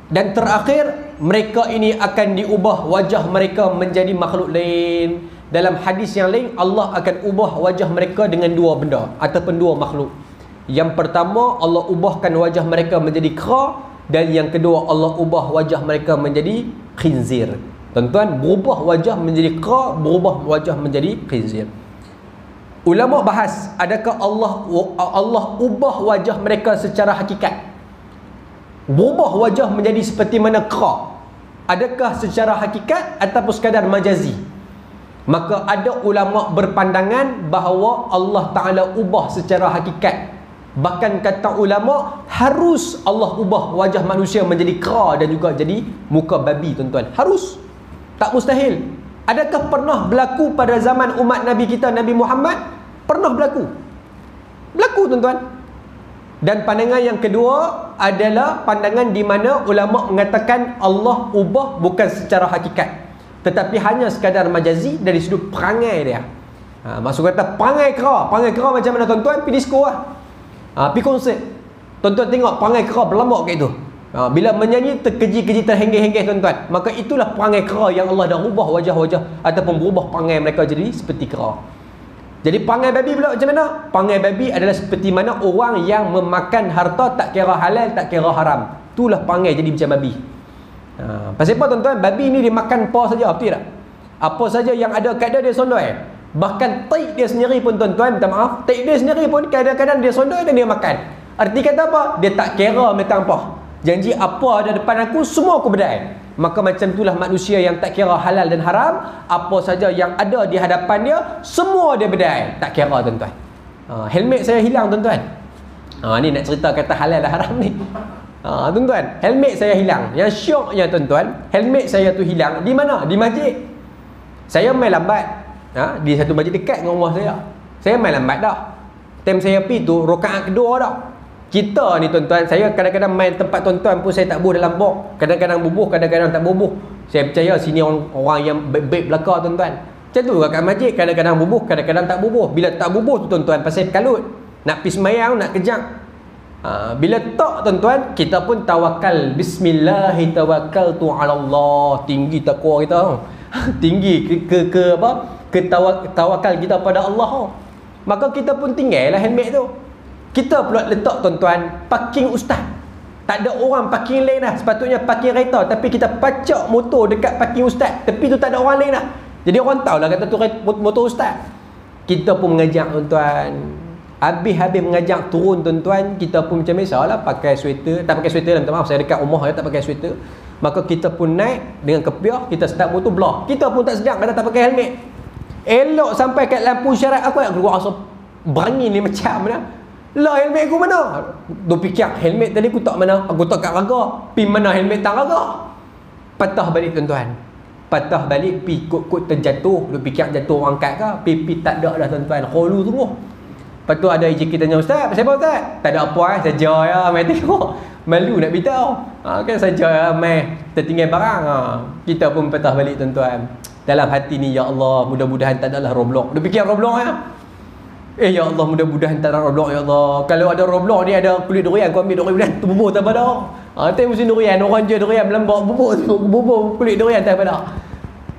Dan terakhir, mereka ini akan diubah wajah mereka menjadi makhluk lain. Dalam hadis yang lain, Allah akan ubah wajah mereka dengan dua benda ataupun dua makhluk. Yang pertama, Allah ubahkan wajah mereka menjadi kera, dan yang kedua, Allah ubah wajah mereka menjadi khinzir. Tuan-tuan, berubah wajah menjadi kera, berubah wajah menjadi khinzir. Ulama bahas, adakah Allah ubah wajah mereka secara hakikat? Berubah wajah menjadi seperti mana kera, adakah secara hakikat ataupun sekadar majazi? Maka ada ulama berpandangan bahawa Allah Ta'ala ubah secara hakikat. Bahkan kata ulama, harus Allah ubah wajah manusia menjadi kera dan juga jadi muka babi, tuan-tuan. Harus. Tak mustahil. Adakah pernah berlaku pada zaman umat Nabi kita, Nabi Muhammad? Pernah berlaku. Berlaku, tuan-tuan. Dan pandangan yang kedua adalah pandangan di mana ulama mengatakan Allah ubah bukan secara hakikat, tetapi hanya sekadar majazi dari sudut perangai dia. Maksud kata perangai kera. Perangai kera macam mana, tuan-tuan? Pergi disko lah. Pergi konsert. Tuan-tuan tengok perangai kera berlambak kat itu. Bila menyanyi terkeji-keji, terhenggeh-henggeh, tuan-tuan. Maka itulah perangai kera yang Allah dah ubah wajah-wajah ataupun berubah perangai mereka jadi seperti kera. Jadi perangai babi pula macam mana? Perangai babi adalah seperti mana orang yang memakan harta tak kira halal, tak kira haram. Itulah perangai jadi macam babi. Pasal apa, tuan-tuan? Babi ni dia makan apa saja, betul tak? Apa saja yang ada kat dia sondoi. Bahkan taik dia sendiri pun, tuan-tuan, minta maaf, taik dia sendiri pun kadang-kadang dia sondoi dan dia makan. Arti kata apa? Dia tak kira minta apa. Janji apa ada depan aku, semua aku berdai. Maka macam itulah manusia yang tak kira halal dan haram. Apa saja yang ada di hadapan dia, semua dia berdai. Tak kira, tuan-tuan. Helmet saya hilang, tuan-tuan. Ni nak cerita kata halal dan haram ni. Tuan-tuan, helmet saya hilang. Yang syoknya, tuan-tuan, helmet saya tu hilang. Di mana? Di masjid. Saya main lambat. Di satu masjid dekat dengan rumah saya. Saya main lambat dah. Time saya pergi tu, rakaat kedua dah. Kita ni, tuan-tuan, saya kadang-kadang main tempat tuan-tuan pun saya tak bubuh dalam bok. Kadang-kadang bubuh, kadang-kadang tak bubuh. Saya percaya sini orang yang baik-baik belakang, tuan-tuan. Macam tu kat masjid, kadang-kadang bubuh, kadang-kadang tak bubuh. Bila tak bubuh tu, tuan-tuan, pasal kalut. Nak pergi semayang, nak kejang. Bila tak, tuan-tuan, kita pun tawakal. Bismillahirrahmanirrahim, ala Allah. Tinggi takwa kita. Tinggi ke apa? Tawakal kita pada Allah. Maka kita pun tinggallah helmet tu. Kita pula letak, tuan-tuan, parking ustaz. Tak ada orang parking lain dah. Sepatutnya parking kereta, tapi kita pacak motor dekat parking ustaz. Tepi tu tak ada orang lain dah. Jadi orang tahulah kata tu motor ustaz. Kita pun mengajak, tuan-tuan. Habis-habis mengajak turun, tuan-tuan, kita pun macam biasalah pakai sweater. Tak pakai sweater lah, minta maaf, saya dekat rumah saya tak pakai sweater. Maka kita pun naik dengan kepiah, kita start motor belah. Kita pun tak sedap kata tak pakai helmet. Elok sampai kat lampu syarat aku nak keluar rasa berangin ni macam mana. Lah, helmet aku mana? Dia fikir helmet tadi aku tak mana? Aku tak kat raga. Pi mana helmet tak raga? Patah balik, tuan-tuan. Patah balik, pi kot-kot terjatuh. Dia fikir jatuh orang kat ke? Pi tak ada dah, tuan-tuan. Kholu semua. Lepas tu ada ijik kita tanya, Ustaz, siapa Ustaz? Tak ada apa saja ya, mai tengok. Malu nak beritahu. Kan saja mai tertinggal barang. Kita pun patah balik, tuan-tuan. Dalam hati ni, ya Allah, mudah-mudahan tak adalah Roblox. Dia fikir Roblox ya. Ya Allah, mudah-mudahan tak ada Roblox, ya Allah. Kalau ada Roblox ni ada kulit durian, kau ambil durian tu bubur tak pada. Tengok musim durian, orang je durian melembab, bubur kulit durian tak pada.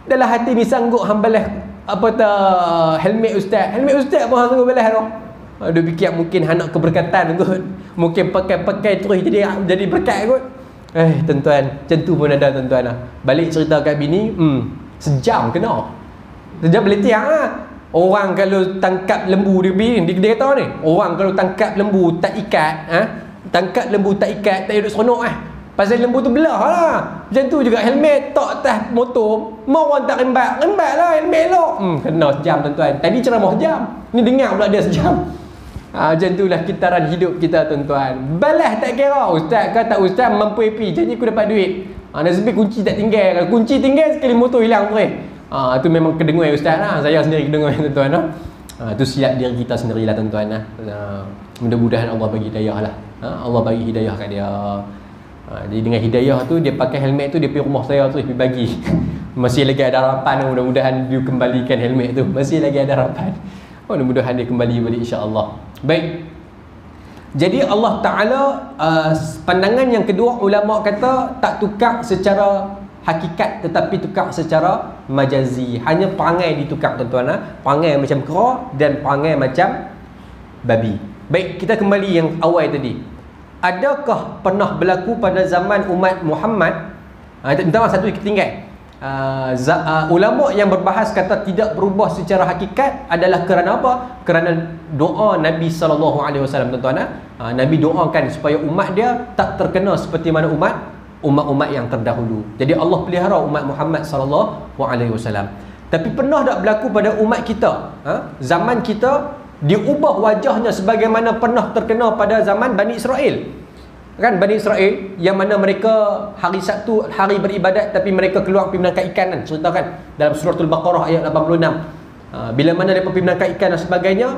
Dalam hati ni sanggup hambalah apa tak helmet ustaz. Helmet ustaz pun sanggup belah tu. Dia fikir mungkin nak keberkatan kot. Mungkin pakai terus jadi berkat kot. Tuan-tuan, macam tu pun ada, tuan-tuan. Balik cerita kat bini, sejam kena. Sejam boleh tiang lah. Orang kalau tangkap lembu dia kata ni, orang kalau tangkap lembu tak ikat, tangkap lembu tak ikat, tak duduk seronok pasal lembu tu belah lah. Macam tu juga helmet tak atas motor, mau orang tak rembat lah helmet elok. Kena sejam, tuan-tuan. Tadi ceramah sejam, ni dengar pula dia sejam. Macam itulah kitaran hidup kita, tuan-tuan. Balas tak kira ustaz ke tak ustaz, mampu happy, janji aku dapat duit. Nasib kunci tak tinggal. Kalau kunci tinggal sekali motor hilang pun. Itu memang kedengar ustaz lah. Saya sendiri kedengar, tuan-tuan. Itu silap diri kita sendirilah, tuan-tuan. Mudah-mudahan Allah bagi hidayah lah. Allah bagi hidayah kat dia. Jadi dengan hidayah tu, dia pakai helmet tu, dia pergi rumah saya tu, dia bagi. Masih lagi ada harapan. Mudah-mudahan dia kembalikan helmet tu. Masih lagi ada harapan. Mudah-mudahan dia kembali balik, insya-Allah. Baik. Jadi Allah Ta'ala pandangan yang kedua, ulama kata tak tukar secara hakikat tetapi tukar secara majazi. Hanya perangai ditukar tuan-tuan, perangai macam kera dan perangai macam babi. Baik, kita kembali yang awal tadi. Adakah pernah berlaku pada zaman umat Muhammad, minta maaf satu ketinggal, ulama yang berbahas kata tidak berubah secara hakikat adalah kerana apa? Kerana doa Nabi SAW, tuan-tuan. Nabi doakan supaya umat dia tak terkena seperti mana umat-umat yang terdahulu. Jadi Allah pelihara umat Muhammad SAW. Tapi pernah tak berlaku pada umat kita, zaman kita, diubah wajahnya sebagaimana pernah terkena pada zaman Bani Israel? Kan Bani Israel yang mana mereka hari Sabtu hari beribadat, tapi mereka keluar pergi menangkap ikan kan, ceritakan dalam surah Al-Baqarah ayat 86. Bila mana mereka pergi menangkap ikan dan sebagainya,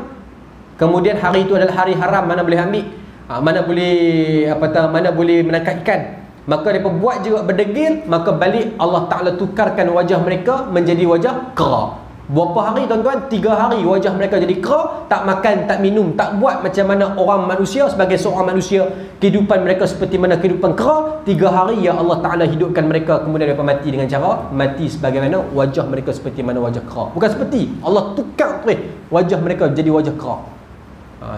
kemudian hari itu adalah hari haram, mana boleh ambil, mana boleh menangkap ikan, maka mereka buat juga berdegil, maka balik Allah Ta'ala tukarkan wajah mereka menjadi wajah kera. Berapa hari tuan-tuan? 3 hari wajah mereka jadi kera, tak makan, tak minum, tak buat macam mana orang manusia sebagai seorang manusia. Kehidupan mereka seperti mana kehidupan kera. 3 hari ya Allah Ta'ala hidupkan mereka, kemudian mereka mati dengan cara mati sebagaimana wajah mereka seperti mana wajah kera. Bukan seperti, Allah tukar wajah mereka jadi wajah kera.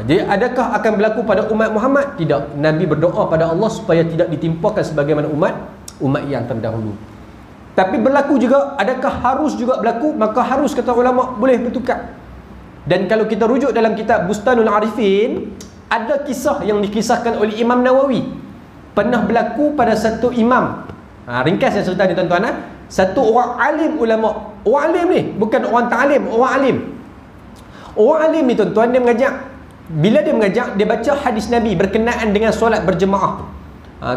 Jadi adakah akan berlaku pada umat Muhammad? Tidak. Nabi berdoa pada Allah supaya tidak ditimpakan sebagaimana umat yang terdahulu. Tapi berlaku juga, adakah harus juga berlaku? Maka harus, kata ulama, boleh bertukar. Dan kalau kita rujuk dalam kitab Bustanul Arifin, ada kisah yang dikisahkan oleh Imam Nawawi. Pernah berlaku pada satu imam. Ringkas yang cerita ni tuan-tuan. Satu orang alim ulama. Orang alim ni, bukan orang ta'alim, orang alim. Orang alim ni tuan-tuan, dia mengajak. Bila dia mengajak, dia baca hadis Nabi berkenaan dengan solat berjemaah.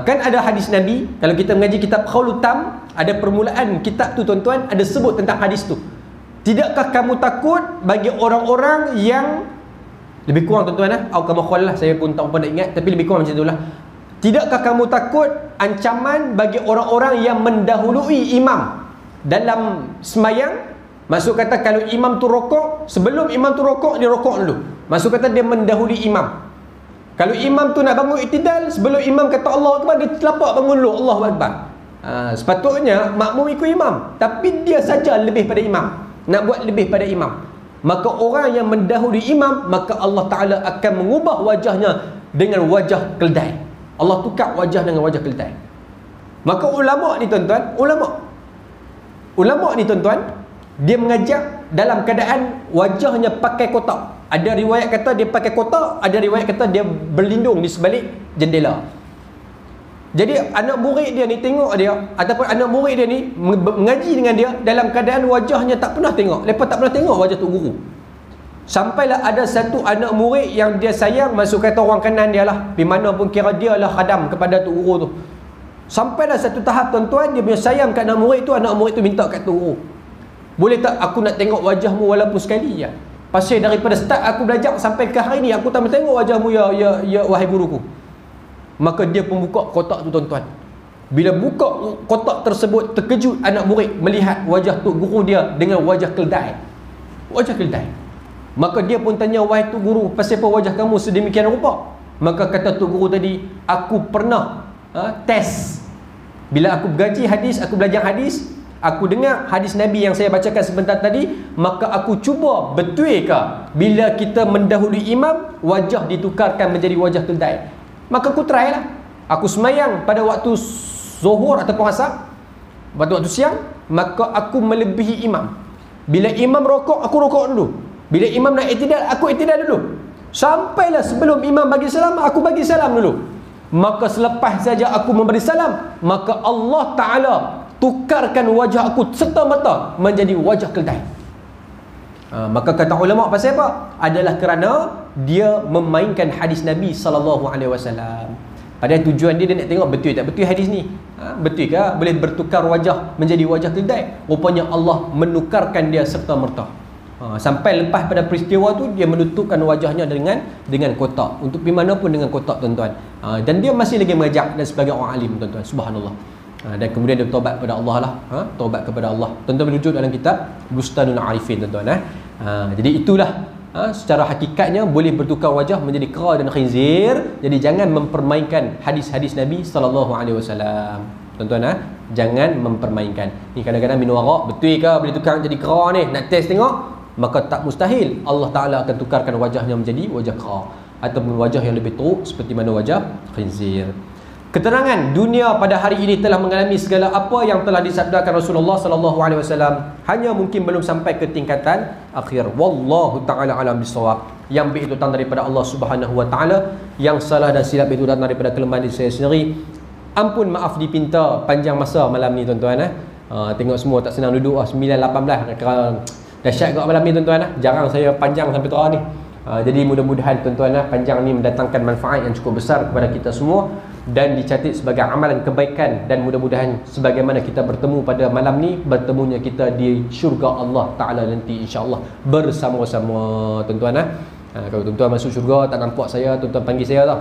Kan ada hadis Nabi, kalau kita mengaji kitab Qaulul Tam, ada permulaan kitab tu tuan-tuan, ada sebut tentang hadis tu. Tidakkah kamu takut bagi orang-orang yang lebih kurang tuan-tuan, Al-Qamah lah, saya pun tak nak ingat, tapi lebih kurang macam itulah. Tidakkah kamu takut ancaman bagi orang-orang yang mendahului imam dalam semayang? Maksud kata kalau imam tu rokok, sebelum imam tu rokok, dia rokok dulu. Maksud kata dia mendahului imam. Kalau imam tu nak bangun iktidal, sebelum imam kata Allah Akbar, dia telapak bangun dulu, Allahu Akbar. Sepatutnya makmum ikut imam, tapi dia saja lebih pada imam, nak buat lebih pada imam. Maka orang yang mendahului imam, maka Allah Ta'ala akan mengubah wajahnya dengan wajah keldai. Allah tukar wajah dengan wajah keldai. Maka ulama ni tuan-tuan, ulama ni tuan-tuan, dia mengajak dalam keadaan wajahnya pakai kotak. Ada riwayat kata dia pakai kotak, ada riwayat kata dia berlindung di sebalik jendela. Jadi anak murid dia ni tengok dia, ataupun anak murid dia ni mengaji dengan dia dalam keadaan wajahnya tak pernah tengok. Lepas tak pernah tengok wajah tu guru. Sampailah ada satu anak murid yang dia sayang, masuk kata orang kanan dia lah, di mana pun kira dia lah khadam kepada tu guru tu. Sampailah satu tahap tuan-tuan, dia punya sayang kat anak murid tu minta kat tu guru, boleh tak aku nak tengok wajahmu walaupun sekali je? Pasal daripada start aku belajar sampai ke hari ni, aku tak tengok wajahmu ya wahai guruku. Maka dia pun buka kotak tu tuan-tuan. Bila buka kotak tersebut, terkejut anak murid melihat wajah tu guru dia dengan wajah keldai. Wajah keldai. Maka dia pun tanya, wahai tu guru, pasal apa wajah kamu sedemikian rupa? Maka kata tu guru tadi, aku pernah test. Bila aku gaji hadis, aku belajar hadis, aku dengar hadis Nabi yang saya bacakan sebentar tadi, maka aku cuba betul ke bila kita mendahului imam, wajah ditukarkan menjadi wajah keldai. Maka aku try lah. Aku semayang pada waktu zuhur ataupun asar, pada waktu siang, maka aku melebihi imam. Bila imam rokok, aku rokok dulu. Bila imam nak iktidal, aku iktidal dulu. Sampailah sebelum imam bagi salam, aku bagi salam dulu. Maka selepas saja aku memberi salam, maka Allah Ta'ala tukarkan wajah aku serta-merta menjadi wajah keldai. Maka kata ulama pasal apa? Adalah kerana dia memainkan hadis Nabi SAW. Padahal tujuan dia nak tengok betul tak betul hadis ni. Betul ke boleh bertukar wajah menjadi wajah keldai? Rupanya Allah menukarkan dia serta-merta. Sampai lepas pada peristiwa tu, dia menutupkan wajahnya dengan kotak. Untuk pergi mana pun dengan kotak tuan-tuan. Dan dia masih lagi mengajak dan sebagai orang alim tuan-tuan. Subhanallah. Dan kemudian dia taubat kepada Allah lah. Taubat kepada Allah. Tuan-tuan merujuk dalam kitab Bustanul Arifin tuan-tuan. Jadi itulah secara hakikatnya boleh bertukar wajah menjadi kera dan khinzir. Jadi jangan mempermainkan hadis-hadis Nabi sallallahu alaihi wasallam. Tuan-tuan, jangan mempermainkan. Ni kadang-kadang minum arak, betul ke boleh tukar jadi kera ni? Nak test tengok? Maka tak mustahil Allah Taala akan tukarkan wajahnya menjadi wajah kera ataupun wajah yang lebih teruk seperti mana wajah khinzir. Keterangan dunia pada hari ini telah mengalami segala apa yang telah disabdakan Rasulullah sallallahu alaihi wasallam, hanya mungkin belum sampai ke tingkatan akhir. Wallahu taala alam bisawab. Yang baik itu datang daripada Allah Subhanahu wa taala, yang salah dan silap itu datang daripada kelemahan diri saya sendiri. Ampun maaf dipinta panjang masa malam ni tuan-tuan. Tengok semua tak senang duduk 9:18 dahsyat kat malam ni tuan-tuan. Jarang saya panjang sampai tu ni. Jadi mudah-mudahan tuan-tuan panjang ni mendatangkan manfaat yang cukup besar kepada kita semua dan dicatat sebagai amalan kebaikan, dan mudah-mudahan sebagaimana kita bertemu pada malam ni, bertemunya kita di syurga Allah Ta'ala nanti insya-Allah bersama-sama tuan-tuan. Kalau tuan-tuan masuk syurga tak nampak saya, tuan-tuan panggil saya tau,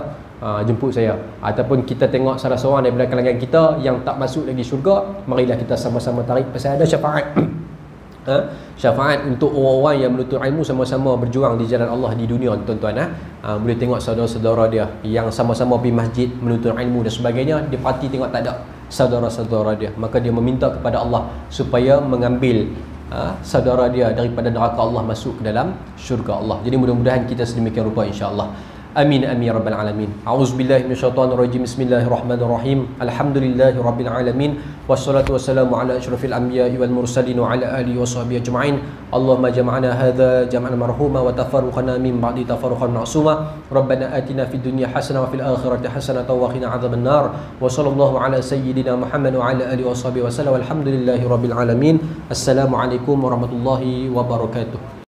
jemput saya. Ataupun kita tengok salah seorang daripada kalangan kita yang tak masuk lagi syurga, marilah kita sama-sama tarik, pasal ada syafaat. Syafaat untuk orang-orang yang menuntut ilmu, sama-sama berjuang di jalan Allah di dunia tuan-tuan. Boleh tengok saudara-saudara dia yang sama-sama pergi masjid menuntut ilmu dan sebagainya, dia parti tengok tak ada saudara-saudara dia, maka dia meminta kepada Allah supaya mengambil saudara dia daripada neraka Allah masuk ke dalam syurga Allah. Jadi mudah-mudahan kita sedemikian rupa insya-Allah. Amin amin ya rabbal alamin. A'udzubillahi minasyaitonir rajim. Bismillahirrahmanirrahim. Alhamdulillahirabbil alamin. Wassalatu wassalamu ala asyrafil anbiya'i wal mursalin wa ala alihi washabbihi ajma'in. Allahumma jam'ana hadza jam'an marhuma wa tafarruqana min ba'di tafarruqan ma'suma. Rabbana atina fid dunya hasanah wa fil akhirati hasanah wa qina adzaban nar. Wa sallallahu ala sayyidina Muhammad wa ala alihi washabbihi wasallam. Walhamdulillahirabbil alamin. Assalamualaikum warahmatullahi wabarakatuh.